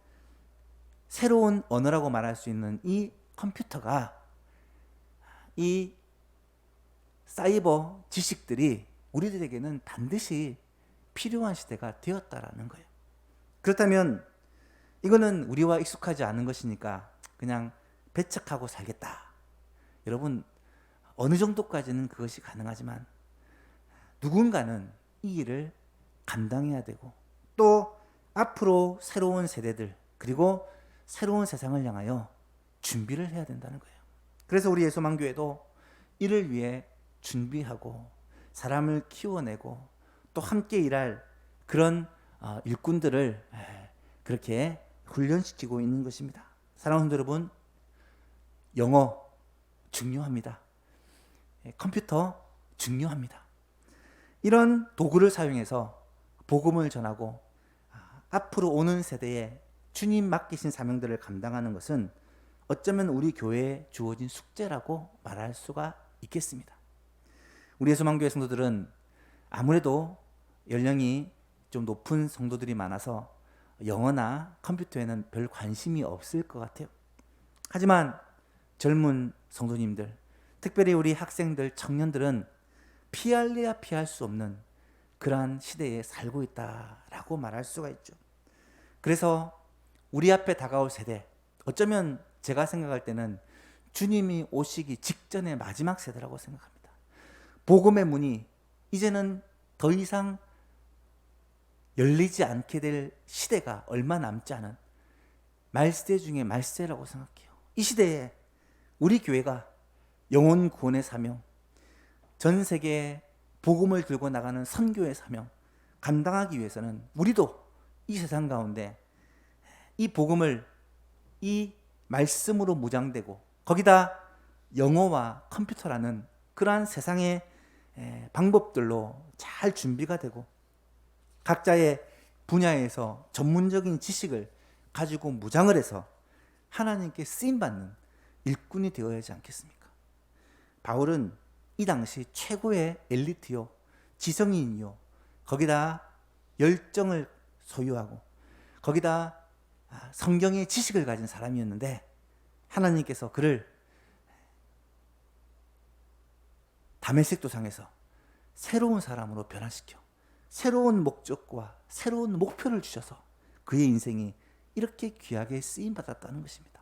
새로운 언어라고 말할 수 있는 이 컴퓨터가, 이 사이버 지식들이 우리들에게는 반드시 필요한 시대가 되었다라는 거예요. 그렇다면 이거는 우리와 익숙하지 않은 것이니까 그냥 배척하고 살겠다. 여러분, 어느 정도까지는 그것이 가능하지만 누군가는 이 일을 감당해야 되고, 또 앞으로 새로운 세대들, 그리고 새로운 세상을 향하여 준비를 해야 된다는 거예요. 그래서 우리 예수만교회도 이를 위해 준비하고 사람을 키워내고 또 함께 일할 그런 일꾼들을 그렇게 훈련시키고 있는 것입니다. 사랑하는 성도 여러분, 영어 중요합니다. 컴퓨터 중요합니다. 이런 도구를 사용해서 복음을 전하고 앞으로 오는 세대에 주님 맡기신 사명들을 감당하는 것은 어쩌면 우리 교회에 주어진 숙제라고 말할 수가 있겠습니다. 우리 예수만교회 성도들은 아무래도 연령이 좀 높은 성도들이 많아서 영어나 컴퓨터에는 별 관심이 없을 것 같아요. 하지만 젊은 성도님들, 특별히 우리 학생들, 청년들은 피할래야 피할 수 없는 그러한 시대에 살고 있다라고 말할 수가 있죠. 그래서 우리 앞에 다가올 세대, 어쩌면 제가 생각할 때는 주님이 오시기 직전의 마지막 세대라고 생각합니다. 복음의 문이 이제는 더 이상 열리지 않게 될 시대가 얼마 남지 않은 말세 중에 말세라고 생각해요. 이 시대에 우리 교회가 영혼 구원의 사명, 전 세계에 복음을 들고 나가는 선교의 사명 감당하기 위해서는 우리도 이 세상 가운데 이 복음을 이 말씀으로 무장되고, 거기다 영어와 컴퓨터라는 그러한 세상의 방법들로 잘 준비가 되고 각자의 분야에서 전문적인 지식을 가지고 무장을 해서 하나님께 쓰임받는 일꾼이 되어야 하지 않겠습니까? 바울은 이 당시 최고의 엘리트요, 지성인이요, 거기다 열정을 소유하고 거기다 성경의 지식을 가진 사람이었는데, 하나님께서 그를 다메섹 도상에서 새로운 사람으로 변화시켜 새로운 목적과 새로운 목표를 주셔서 그의 인생이 이렇게 귀하게 쓰임받았다는 것입니다.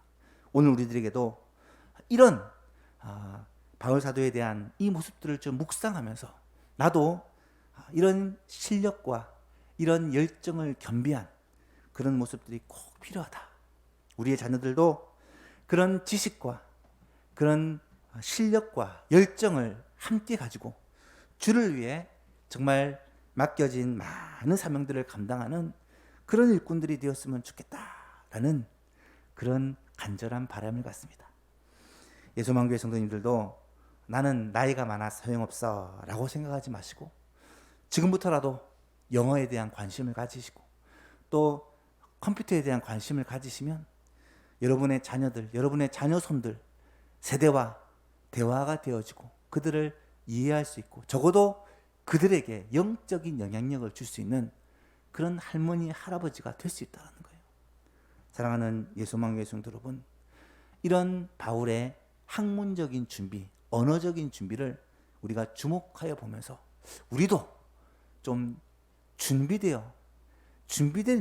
오늘 우리들에게도 이런 바울 사도에 대한 이 모습들을 좀 묵상하면서 나도 이런 실력과 이런 열정을 겸비한 그런 모습들이 꼭 필요하다. 우리의 자녀들도 그런 지식과 그런 실력과 열정을 함께 가지고 주를 위해 정말 맡겨진 많은 사명들을 감당하는 그런 일꾼들이 되었으면 좋겠다라는 그런 간절한 바람을 갖습니다. 예수만교회 성도님들도 나는 나이가 많아 소용없어 라고 생각하지 마시고 지금부터라도 영어에 대한 관심을 가지시고 또 컴퓨터에 대한 관심을 가지시면 여러분의 자녀들, 여러분의 자녀손들 세대와 대화가 되어지고 그들을 이해할 수 있고 적어도 그들에게 영적인 영향력을 줄 수 있는 그런 할머니, 할아버지가 될 수 있다는 거예요. 사랑하는 예수만교회 성도 여러분, 이런 바울의 학문적인 준비, 언어적인 준비를 우리가 주목하여 보면서 우리도 좀 준비된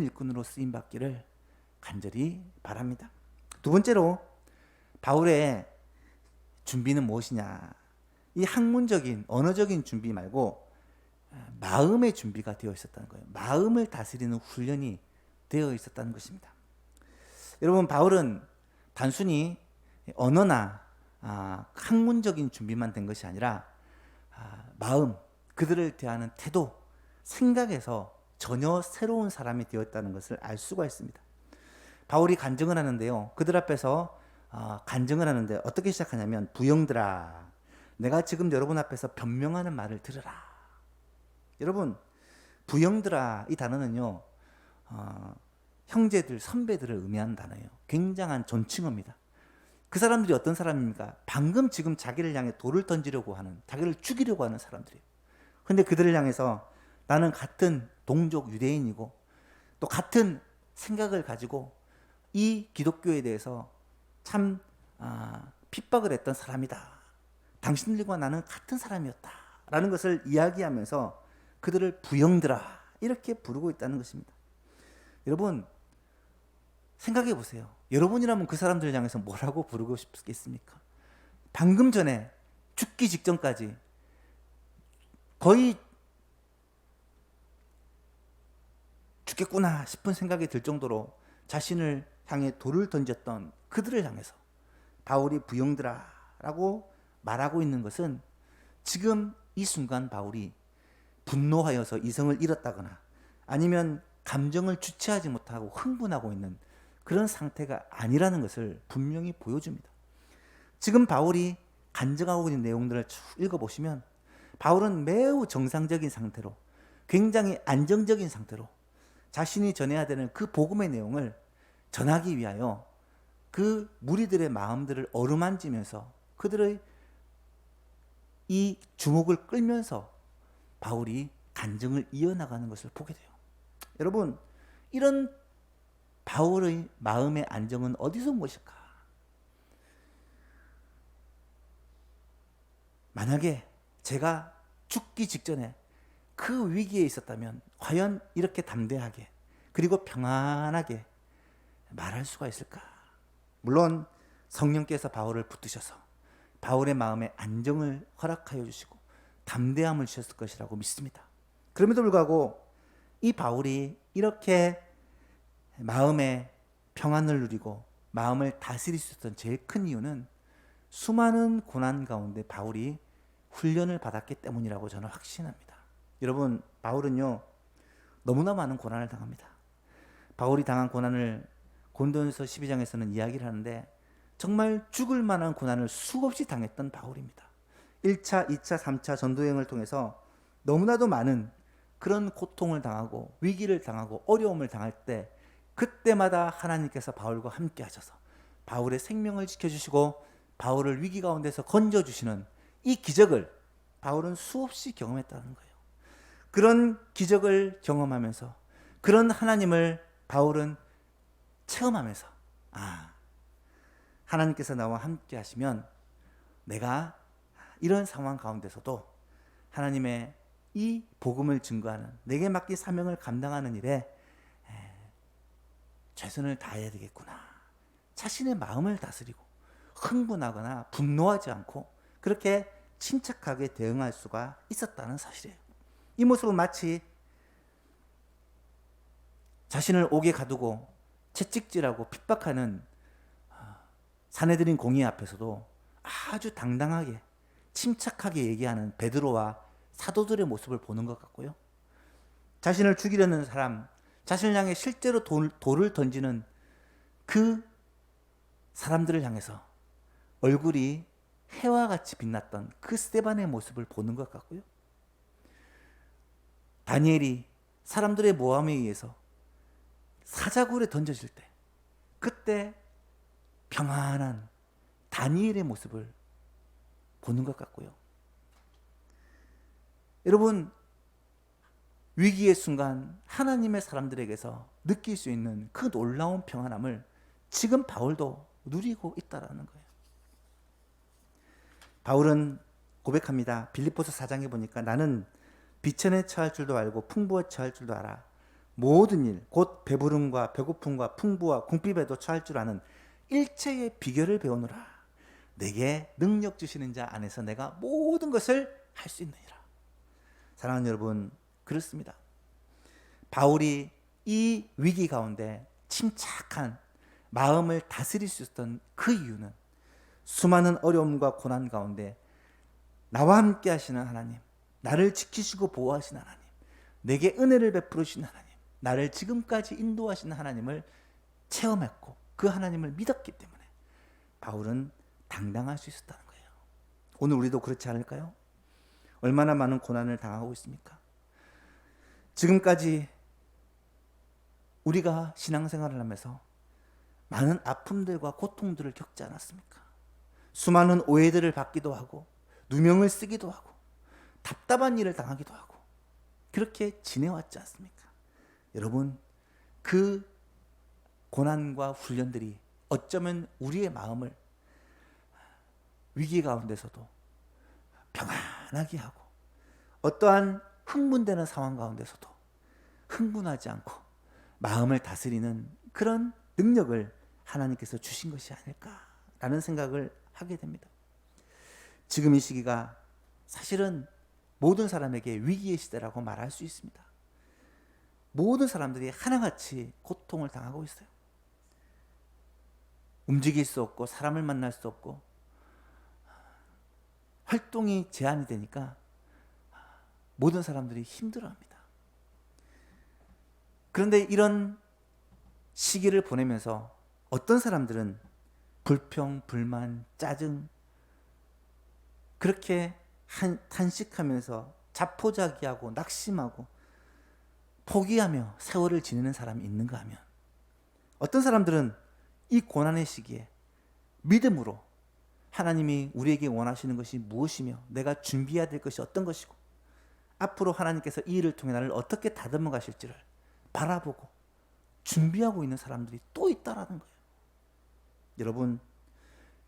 일꾼으로 쓰임 받기를 간절히 바랍니다. 두 번째로 바울의 준비는 무엇이냐? 이 학문적인 언어적인 준비 말고 마음의 준비가 되어 있었다는 거예요. 마음을 다스리는 훈련이 되어 있었다는 것입니다. 여러분, 바울은 단순히 언어나 학문적인 준비만 된 것이 아니라 마음, 그들을 대하는 태도, 생각에서 전혀 새로운 사람이 되었다는 것을 알 수가 있습니다. 바울이 간증을 하는데요. 그들 앞에서 간증을 하는데 어떻게 시작하냐면, 부형들아, 내가 지금 여러분 앞에서 변명하는 말을 들으라. 여러분, 부형들아, 이 단어는요, 형제들, 선배들을 의미하는 단어예요. 굉장한 존칭어입니다. 그 사람들이 어떤 사람입니까? 방금 지금 자기를 향해 돌을 던지려고 하는, 자기를 죽이려고 하는 사람들이에요. 근데 그들을 향해서 나는 같은 동족 유대인이고 또 같은 생각을 가지고 이 기독교에 대해서 참 핍박을 했던 사람이다. 당신들과 나는 같은 사람이었다. 라는 것을 이야기하면서 그들을 부형들아 이렇게 부르고 있다는 것입니다. 여러분, 생각해 보세요. 여러분이라면 그 사람들을 향해서 뭐라고 부르고 싶겠습니까? 방금 전에 죽기 직전까지 거의 죽겠구나 싶은 생각이 들 정도로 자신을 향해 돌을 던졌던 그들을 향해서 바울이 부형들아 라고 말하고 있는 것은 지금 이 순간 바울이 분노하여서 이성을 잃었다거나 아니면 감정을 주체하지 못하고 흥분하고 있는 그런 상태가 아니라는 것을 분명히 보여줍니다. 지금 바울이 간증하고 있는 내용들을 쭉 읽어보시면 바울은 매우 정상적인 상태로, 굉장히 안정적인 상태로 자신이 전해야 되는 그 복음의 내용을 전하기 위하여 그 무리들의 마음들을 어루만지면서 그들의 이 주목을 끌면서 바울이 간증을 이어나가는 것을 보게 돼요. 여러분, 이런 바울의 마음의 안정은 어디서 온 것일까? 만약에 제가 죽기 직전에 그 위기에 있었다면 과연 이렇게 담대하게 그리고 평안하게 말할 수가 있을까? 물론 성령께서 바울을 붙드셔서 바울의 마음에 안정을 허락하여 주시고 담대함을 주셨을 것이라고 믿습니다. 그럼에도 불구하고 이 바울이 이렇게 마음의 평안을 누리고 마음을 다스릴 수 있었던 제일 큰 이유는 수많은 고난 가운데 바울이 훈련을 받았기 때문이라고 저는 확신합니다. 여러분, 바울은요 너무나 많은 고난을 당합니다. 바울이 당한 고난을 고린도전서 12장에서는 이야기를 하는데 정말 죽을 만한 고난을 수없이 당했던 바울입니다. 1차, 2차, 3차 전도여행을 통해서 너무나도 많은 그런 고통을 당하고 위기를 당하고 어려움을 당할 때 그때마다 하나님께서 바울과 함께 하셔서 바울의 생명을 지켜주시고 바울을 위기 가운데서 건져주시는 이 기적을 바울은 수없이 경험했다는 거예요. 그런 기적을 경험하면서 그런 하나님을 바울은 체험하면서 하나님께서 나와 함께 하시면 내가 이런 상황 가운데서도 하나님의 이 복음을 증거하는 내게 맡긴 사명을 감당하는 일에 최선을 다해야 되겠구나. 자신의 마음을 다스리고 흥분하거나 분노하지 않고 그렇게 침착하게 대응할 수가 있었다는 사실이에요. 이 모습은 마치 자신을 옥에 가두고 채찍질하고 핍박하는 사내들인 공의 앞에서도 아주 당당하게 침착하게 얘기하는 베드로와 사도들의 모습을 보는 것 같고요. 자신을 죽이려는 사람, 자신을 향해 실제로 돌을 던지는 그 사람들을 향해서 얼굴이 해와 같이 빛났던 그 스데반의 모습을 보는 것 같고요. 다니엘이 사람들의 모함에 의해서 사자굴에 던져질 때 그때 평안한 다니엘의 모습을 보는 것 같고요. 여러분, 위기의 순간 하나님의 사람들에게서 느낄 수 있는 그 놀라운 평안함을 지금 바울도 누리고 있다라는 거예요. 바울은 고백합니다. 빌립보서 4장에 보니까 나는 비천에 처할 줄도 알고 풍부에 처할 줄도 알아. 모든 일, 곧 배부름과 배고픔과 풍부와 궁핍에도 처할 줄 아는 일체의 비결을 배우노라. 내게 능력 주시는 자 안에서 내가 모든 것을 할 수 있느니라. 사랑하는 여러분, 그렇습니다. 바울이 이 위기 가운데 침착한 마음을 다스릴 수 있었던 그 이유는 수많은 어려움과 고난 가운데 나와 함께 하시는 하나님, 나를 지키시고 보호하시는 하나님, 내게 은혜를 베풀으시는 하나님, 나를 지금까지 인도하시는 하나님을 체험했고 그 하나님을 믿었기 때문에 바울은 당당할 수 있었다는 거예요. 오늘 우리도 그렇지 않을까요? 얼마나 많은 고난을 당하고 있습니까? 지금까지 우리가 신앙생활을 하면서 많은 아픔들과 고통들을 겪지 않았습니까? 수많은 오해들을 받기도 하고 누명을 쓰기도 하고 답답한 일을 당하기도 하고 그렇게 지내왔지 않습니까? 여러분, 그 고난과 훈련들이 어쩌면 우리의 마음을 위기 가운데서도 평안하게 하고 어떠한 흥분되는 상황 가운데서도 흥분하지 않고 마음을 다스리는 그런 능력을 하나님께서 주신 것이 아닐까라는 생각을 하게 됩니다. 지금 이 시기가 사실은 모든 사람에게 위기의 시대라고 말할 수 있습니다. 모든 사람들이 하나같이 고통을 당하고 있어요. 움직일 수 없고 사람을 만날 수 없고 활동이 제한이 되니까 모든 사람들이 힘들어합니다. 그런데 이런 시기를 보내면서 어떤 사람들은 불평, 불만, 짜증 그렇게 탄식하면서 자포자기하고 낙심하고 포기하며 세월을 지내는 사람이 있는가 하면 어떤 사람들은 이 고난의 시기에 믿음으로 하나님이 우리에게 원하시는 것이 무엇이며 내가 준비해야 될 것이 어떤 것이고 앞으로 하나님께서 이 일을 통해 나를 어떻게 다듬어 가실지를 바라보고 준비하고 있는 사람들이 또 있다라는 거예요.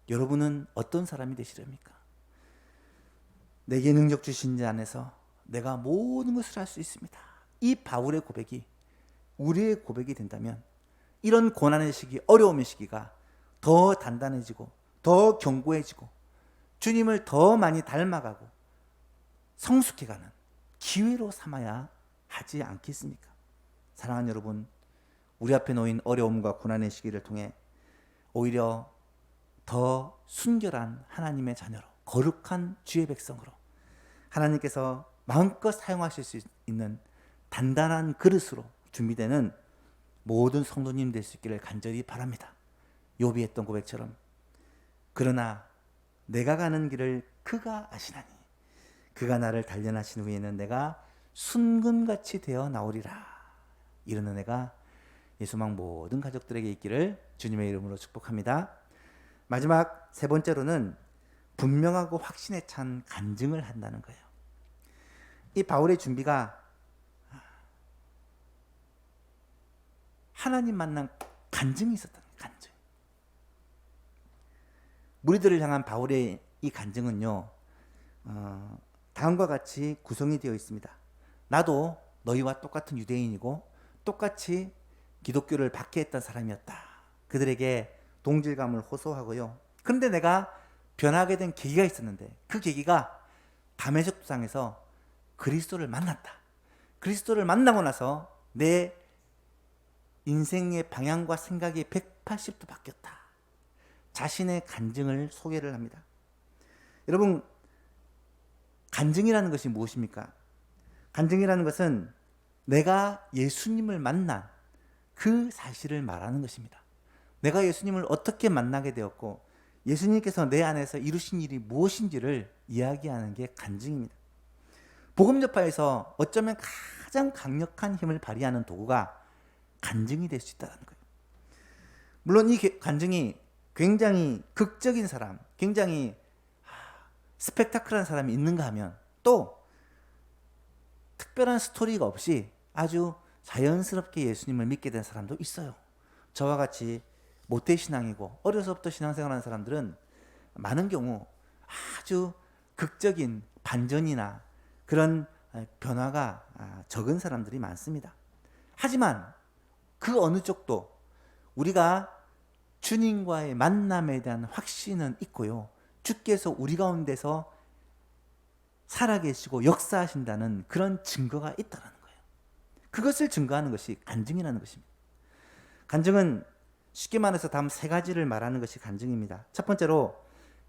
여러분은 어떤 사람이 되시렵니까? 내게 능력 주신 자 안에서 내가 모든 것을 할 수 있습니다. 이 바울의 고백이 우리의 고백이 된다면 이런 고난의 시기, 어려움의 시기가 더 단단해지고 더 견고해지고 주님을 더 많이 닮아가고 성숙해가는 기회로 삼아야 하지 않겠습니까? 사랑하는 여러분, 우리 앞에 놓인 어려움과 고난의 시기를 통해 오히려 더 순결한 하나님의 자녀로 거룩한 주의 백성으로 하나님께서 마음껏 사용하실 수 있는 단단한 그릇으로 준비되는 모든 성도님 될 수 있기를 간절히 바랍니다. 욥이 했던 고백처럼 그러나 내가 가는 길을 그가 아시나니 그가 나를 단련하신 후에는 내가 순금같이 되어 나오리라. 이런 은혜가 예수망 모든 가족들에게 있기를 주님의 이름으로 축복합니다. 마지막 세 번째로는 분명하고 확신에 찬 간증을 한다는 거예요. 이 바울의 준비가 하나님 만난 간증이 있었던 거예요. 간증. 무리들을 향한 바울의 이 간증은요, 다음과 같이 구성이 되어 있습니다. 나도 너희와 똑같은 유대인이고 똑같이 기독교를 박해했던 사람이었다. 그들에게 동질감을 호소하고요. 그런데 내가 변하게 된 계기가 있었는데 그 계기가 다메섹 도상에서 그리스도를 만났다. 그리스도를 만나고 나서 내 인생의 방향과 생각이 180도 바뀌었다. 자신의 간증을 소개를 합니다. 여러분, 간증이라는 것이 무엇입니까? 간증이라는 것은 내가 예수님을 만난 그 사실을 말하는 것입니다. 내가 예수님을 어떻게 만나게 되었고 예수님께서 내 안에서 이루신 일이 무엇인지를 이야기하는 게 간증입니다. 복음 전파에서 어쩌면 가장 강력한 힘을 발휘하는 도구가 간증이 될 수 있다는 거예요. 물론 이 간증이 굉장히 극적인 사람, 굉장히 스펙타클한 사람이 있는가 하면 또 특별한 스토리가 없이 아주 자연스럽게 예수님을 믿게 된 사람도 있어요. 저와 같이 모태신앙이고 어려서부터 신앙생활하는 사람들은 많은 경우 아주 극적인 반전이나 그런 변화가 적은 사람들이 많습니다. 하지만 그 어느 쪽도 우리가 주님과의 만남에 대한 확신은 있고요. 주께서 우리 가운데서 살아계시고 역사하신다는 그런 증거가 있다는 거예요. 그것을 증거하는 것이 간증이라는 것입니다. 간증은 쉽게 말해서 다음 세 가지를 말하는 것이 간증입니다. 첫 번째로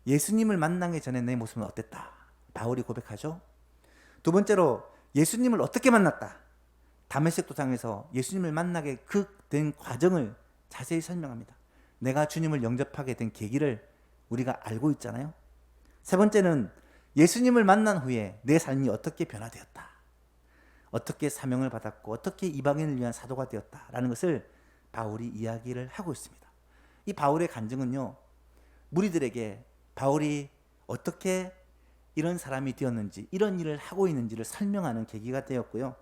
예수님을 만나기 전에 내 모습은 어땠다. 바울이 고백하죠. 두 번째로 예수님을 어떻게 만났다. 다메섹 도상에서 예수님을 만나게 된 과정을 자세히 설명합니다. 내가 주님을 영접하게 된 계기를 우리가 알고 있잖아요. 세 번째는 예수님을 만난 후에 내 삶이 어떻게 변화되었다. 어떻게 사명을 받았고 어떻게 이방인을 위한 사도가 되었다라는 것을 바울이 이야기를 하고 있습니다. 이 바울의 간증은요, 무리들에게 바울이 어떻게 이런 사람이 되었는지, 이런 일을 하고 있는지를 설명하는 계기가 되었고요.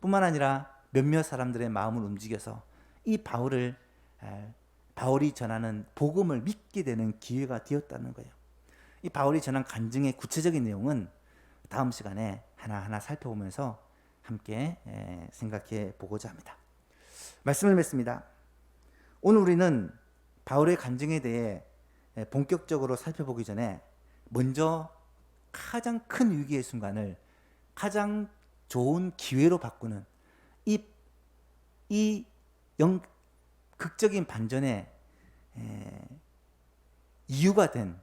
뿐만 아니라 몇몇 사람들의 마음을 움직여서 이 바울이 전하는 복음을 믿게 되는 기회가 되었다는 거예요. 이 바울이 전한 간증의 구체적인 내용은 다음 시간에 하나하나 살펴보면서 함께 생각해 보고자 합니다. 말씀을 맺습니다. 오늘 우리는 바울의 간증에 대해 본격적으로 살펴보기 전에 먼저 가장 큰 위기의 순간을 가장 좋은 기회로 바꾸는 이 극적인 반전의 이유가 된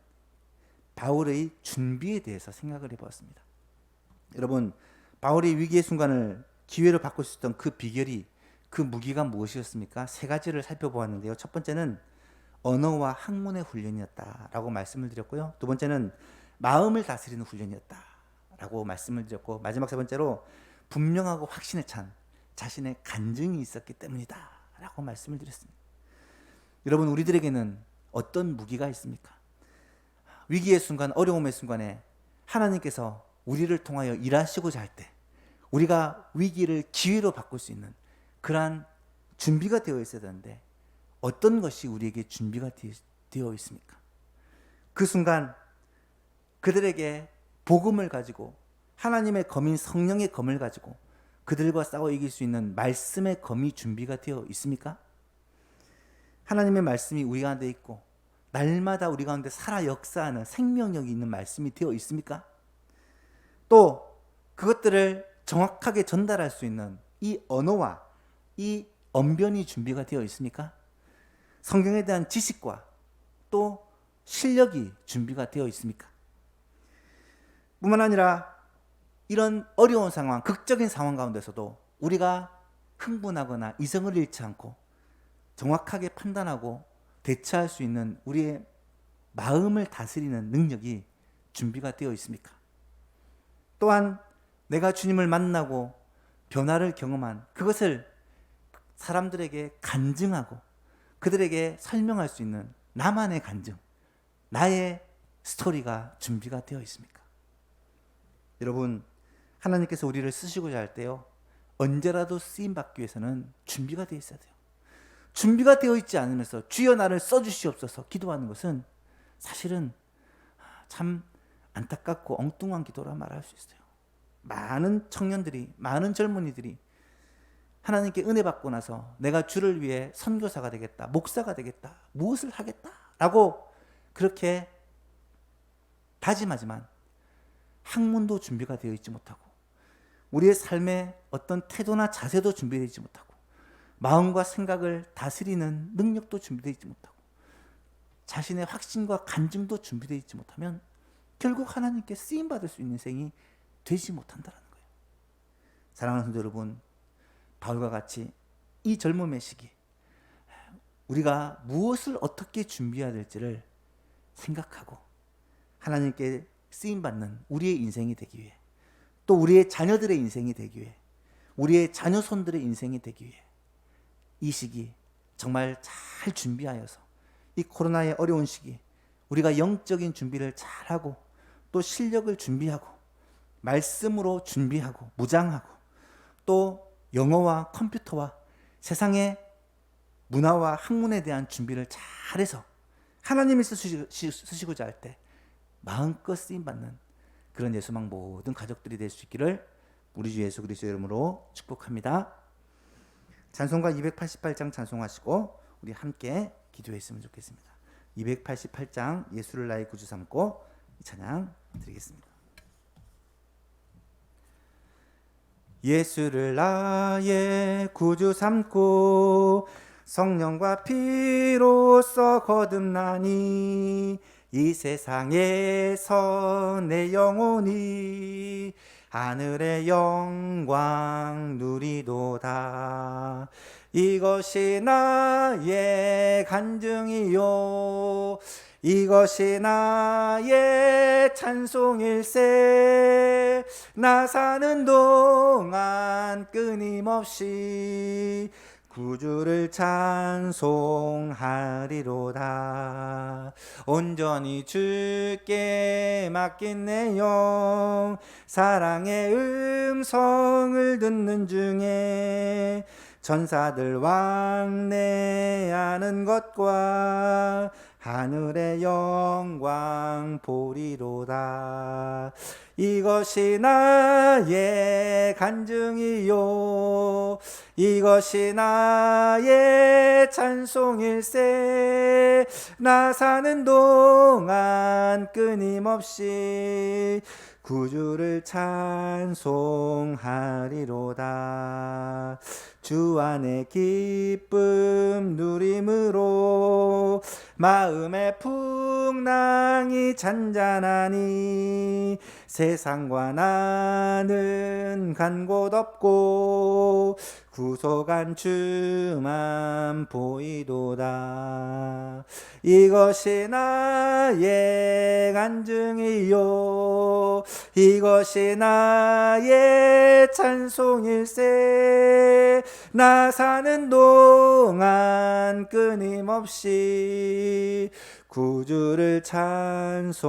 바울의 준비에 대해서 생각을 해보았습니다. 여러분, 바울이 위기의 순간을 기회로 바꿀 수 있던 그 비결이, 그 무기가 무엇이었습니까? 세 가지를 살펴보았는데요. 첫 번째는 언어와 학문의 훈련이었다라고 말씀을 드렸고요. 두 번째는 마음을 다스리는 훈련이었다라고 말씀을 드렸고, 마지막 세 번째로 분명하고 확신에 찬 자신의 간증이 있었기 때문이다라고 말씀을 드렸습니다. 여러분, 우리들에게는 어떤 무기가 있습니까? 위기의 순간, 어려움의 순간에 하나님께서 우리를 통하여 일하시고자 할 때 우리가 위기를 기회로 바꿀 수 있는 그러한 준비가 되어 있어야 되는데 어떤 것이 우리에게 준비가 되어 있습니까? 그 순간 그들에게 복음을 가지고 하나님의 검인 성령의 검을 가지고 그들과 싸워 이길 수 있는 말씀의 검이 준비가 되어 있습니까? 하나님의 말씀이 우리 가운데 있고 날마다 우리 가운데 살아 역사하는 생명력이 있는 말씀이 되어 있습니까? 또 그것들을 정확하게 전달할 수 있는 이 언어와 이 언변이 준비가 되어 있습니까? 성경에 대한 지식과 또 실력이 준비가 되어 있습니까? 뿐만 아니라 이런 어려운 상황, 극적인 상황 가운데서도 우리가 흥분하거나 이성을 잃지 않고 정확하게 판단하고 대처할 수 있는 우리의 마음을 다스리는 능력이 준비가 되어 있습니까? 또한 내가 주님을 만나고 변화를 경험한 그것을 사람들에게 간증하고 그들에게 설명할 수 있는 나만의 간증, 나의 스토리가 준비가 되어 있습니까? 여러분, 하나님께서 우리를 쓰시고자 할 때요, 언제라도 쓰임받기 위해서는 준비가 되어 있어야 돼요. 준비가 되어 있지 않으면서 주여 나를 써주시옵소서 기도하는 것은 사실은 참 안타깝고 엉뚱한 기도라 말할 수 있어요. 많은 청년들이, 많은 젊은이들이 하나님께 은혜 받고 나서 내가 주를 위해 선교사가 되겠다, 목사가 되겠다, 무엇을 하겠다 라고 그렇게 다짐하지만 학문도 준비가 되어 있지 못하고 우리의 삶의 어떤 태도나 자세도 준비되어 있지 못하고 마음과 생각을 다스리는 능력도 준비되어 있지 못하고 자신의 확신과 간증도 준비되어 있지 못하면 결국 하나님께 쓰임받을 수 있는 인생이 되지 못한다는 거예요. 사랑하는 성도 여러분, 바울과 같이 이 젊음의 시기 우리가 무엇을 어떻게 준비해야 될지를 생각하고 하나님께 쓰임받는 우리의 인생이 되기 위해, 또 우리의 자녀들의 인생이 되기 위해, 우리의 자녀손들의 인생이 되기 위해 이 시기 정말 잘 준비하여서 이 코로나의 어려운 시기 우리가 영적인 준비를 잘하고 또 실력을 준비하고 말씀으로 준비하고 무장하고 또 영어와 컴퓨터와 세상의 문화와 학문에 대한 준비를 잘해서 하나님이 쓰시고자 할 때 마음껏 쓰임받는 그런 예수망 모든 가족들이 될 수 있기를 우리 주 예수 그리스도의 이름으로 축복합니다. 찬송가 288장 찬송하시고 우리 함께 기도했으면 좋겠습니다. 288장 예수를 나의 구주 삼고 이 찬양 드리겠습니다. 예수를 나의 구주 삼고 성령과 피로써 거듭나니 이 세상에서 내 영혼이 하늘의 영광 누리도다. 이것이 나의 간증이요 이것이 나의 찬송일세. 나 사는 동안 끊임없이 구주를 찬송하리로다. 온전히 주께 맡긴 내 영 사랑의 음성을 듣는 중에 천사들 왕래하는 것과 하늘의 영광 보리로다. 이것이 나의 간증이요 이것이 나의 찬송일세. 나 사는 동안 끊임없이 구주를 찬송하리로다. 주 안에 기쁨 누림으로 마음의 풍랑이 잔잔하니 세상과 나는 간 곳 없고 구속한 주만 보이도다. 이것이 나의 간증이요 이것이 나의 찬송일세. 나 사는 동안 끊임없이 구주를 찬송하리로다.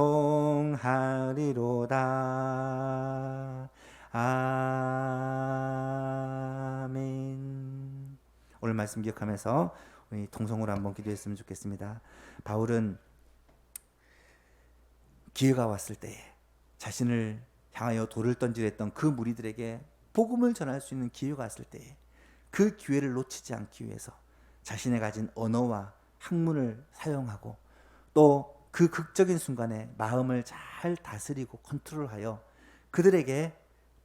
아멘. 오늘 말씀 기억하면서 우리 통성으로 한번 기도했으면 좋겠습니다. 바울은 기회가 왔을 때에 자신을 향하여 돌을 던지려 했던 그 무리들에게 복음을 전할 수 있는 기회가 왔을 때에 그 기회를 놓치지 않기 위해서 자신의 가진 언어와 학문을 사용하고 또 그 극적인 순간에 마음을 잘 다스리고 컨트롤하여 그들에게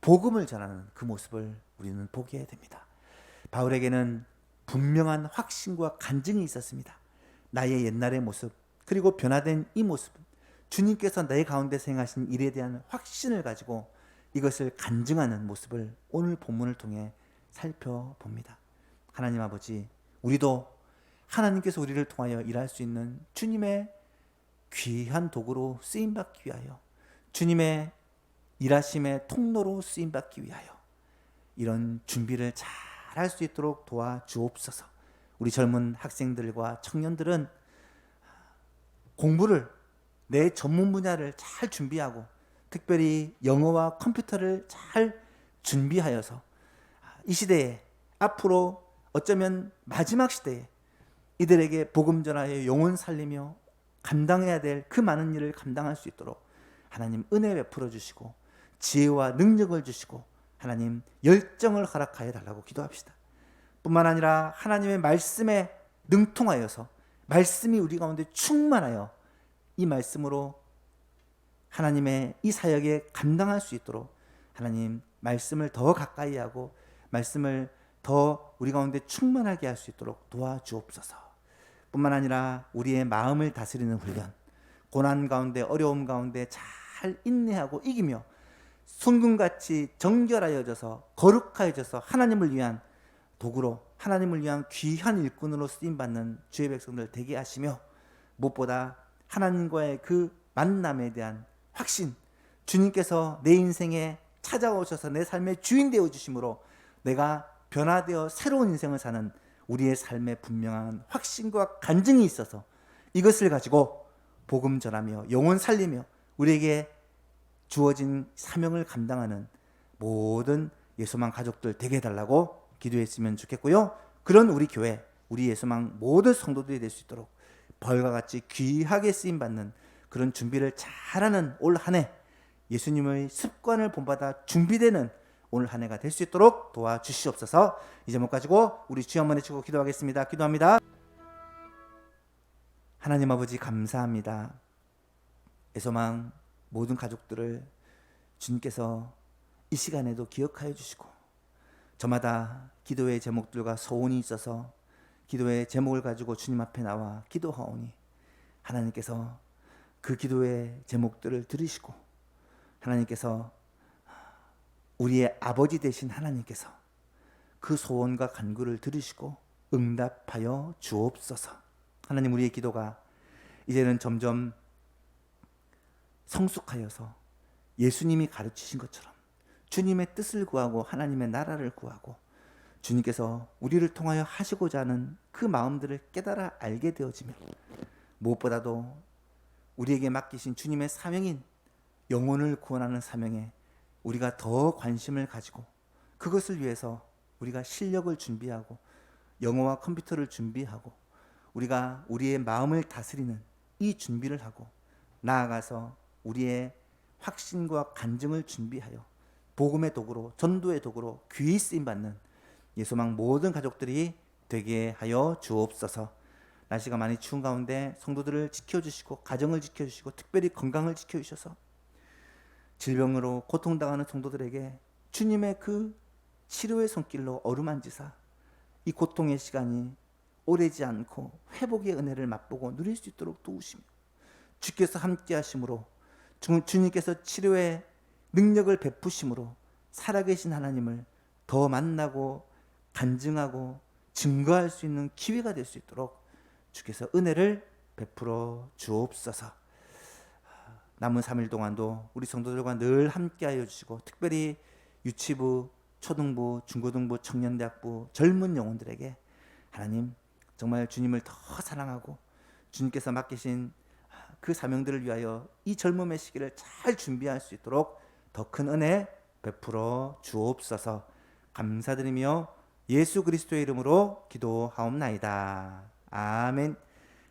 복음을 전하는 그 모습을 우리는 보게 됩니다. 바울에게는 분명한 확신과 간증이 있었습니다. 나의 옛날의 모습 그리고 변화된 이 모습은 주님께서 내 가운데 행하신 일에 대한 확신을 가지고 이것을 간증하는 모습을 오늘 본문을 통해 살펴봅니다. 하나님 아버지, 우리도 하나님께서 우리를 통하여 일할 수 있는 주님의 귀한 도구로 쓰임받기 위하여 주님의 일하심의 통로로 쓰임받기 위하여 이런 준비를 잘 할 수 있도록 도와주옵소서. 우리 젊은 학생들과 청년들은 공부를 내 전문 분야를 잘 준비하고 특별히 영어와 컴퓨터를 잘 준비하여서 이 시대에 앞으로 어쩌면 마지막 시대에 이들에게 복음 전하여 영혼 살리며 감당해야 될 그 많은 일을 감당할 수 있도록 하나님 은혜 베풀어 주시고 지혜와 능력을 주시고 하나님 열정을 허락하여 달라고 기도합시다. 뿐만 아니라 하나님의 말씀에 능통하여서 말씀이 우리 가운데 충만하여 이 말씀으로 하나님의 이 사역에 감당할 수 있도록 하나님 말씀을 더 가까이 하고 말씀을 더 우리 가운데 충만하게 할 수 있도록 도와주옵소서. 뿐만 아니라 우리의 마음을 다스리는 훈련, 고난 가운데 어려움 가운데 잘 인내하고 이기며 순금같이 정결하여져서 거룩하여져서 하나님을 위한 도구로 하나님을 위한 귀한 일꾼으로 쓰임받는 주의 백성들 되게 하시며 무엇보다 하나님과의 그 만남에 대한 확신, 주님께서 내 인생에 찾아오셔서 내 삶의 주인 되어주심으로 내가 변화되어 새로운 인생을 사는 우리의 삶에 분명한 확신과 간증이 있어서 이것을 가지고 복음 전하며 영혼 살리며 우리에게 주어진 사명을 감당하는 모든 예수만 가족들 되게 해달라고 기도했으면 좋겠고요. 그런 우리 교회, 우리 예수만 모든 성도들이 될 수 있도록 벌과 같이 귀하게 쓰임받는 그런 준비를 잘하는 올 한 해 예수님의 습관을 본받아 준비되는 오늘 한 해가 될 수 있도록 도와주시옵소서. 이 제목 가지고 우리 주여 한번 외치고 기도하겠습니다. 기도합니다. 하나님 아버지 감사합니다. 애소망 모든 가족들을 주님께서 이 시간에도 기억하여 주시고 저마다 기도의 제목들과 소원이 있어서 기도의 제목을 가지고 주님 앞에 나와 기도하오니 하나님께서 그 기도의 제목들을 들으시고 하나님께서 우리의 아버지 되신 하나님께서 그 소원과 간구를 들으시고 응답하여 주옵소서. 하나님, 우리의 기도가 이제는 점점 성숙하여서 예수님이 가르치신 것처럼 주님의 뜻을 구하고 하나님의 나라를 구하고 주님께서 우리를 통하여 하시고자 하는 그 마음들을 깨달아 알게 되어지며 무엇보다도 우리에게 맡기신 주님의 사명인 영혼을 구원하는 사명에 우리가 더 관심을 가지고 그것을 위해서 우리가 실력을 준비하고 영어와 컴퓨터를 준비하고 우리가 우리의 마음을 다스리는 이 준비를 하고 나아가서 우리의 확신과 간증을 준비하여 복음의 도구로 전도의 도구로 귀히 쓰임받는 예소망 모든 가족들이 되게 하여 주옵소서. 날씨가 많이 추운 가운데 성도들을 지켜주시고 가정을 지켜주시고 특별히 건강을 지켜주셔서 질병으로 고통당하는 성도들에게 주님의 그 치료의 손길로 어루만지사 이 고통의 시간이 오래지 않고 회복의 은혜를 맛보고 누릴 수 있도록 도우시며 주께서 함께 하심으로 주님께서 치료의 능력을 베푸심으로 살아계신 하나님을 더 만나고 간증하고 증거할 수 있는 기회가 될 수 있도록 주께서 은혜를 베풀어 주옵소서. 남은 3일 동안도 우리 성도들과 늘 함께하여 주시고 특별히 유치부, 초등부, 중고등부, 청년대학부 젊은 영혼들에게 하나님 정말 주님을 더 사랑하고 주님께서 맡기신 그 사명들을 위하여 이 젊음의 시기를 잘 준비할 수 있도록 더 큰 은혜 베풀어 주옵소서. 감사드리며 예수 그리스도의 이름으로 기도하옵나이다. 아멘.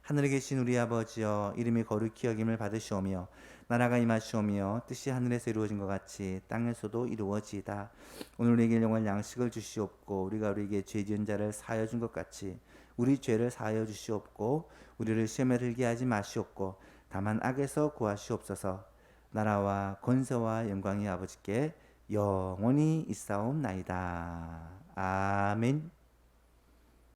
하늘에 계신 우리 아버지여, 이름이 거룩히 여김을 받으시오며 나라가 임하시오며 뜻이 하늘에서 이루어진 것 같이 땅에서도 이루어지이다. 오늘 우리에게 일용할 양식을 주시옵고 우리가 우리에게 죄 지은 자를 사하여 준 것 같이 우리 죄를 사하여 주시옵고 우리를 시험에 들게 하지 마시옵고 다만 악에서 구하시옵소서. 나라와 권세와 영광이 아버지께 영원히 있사옵나이다. 아멘.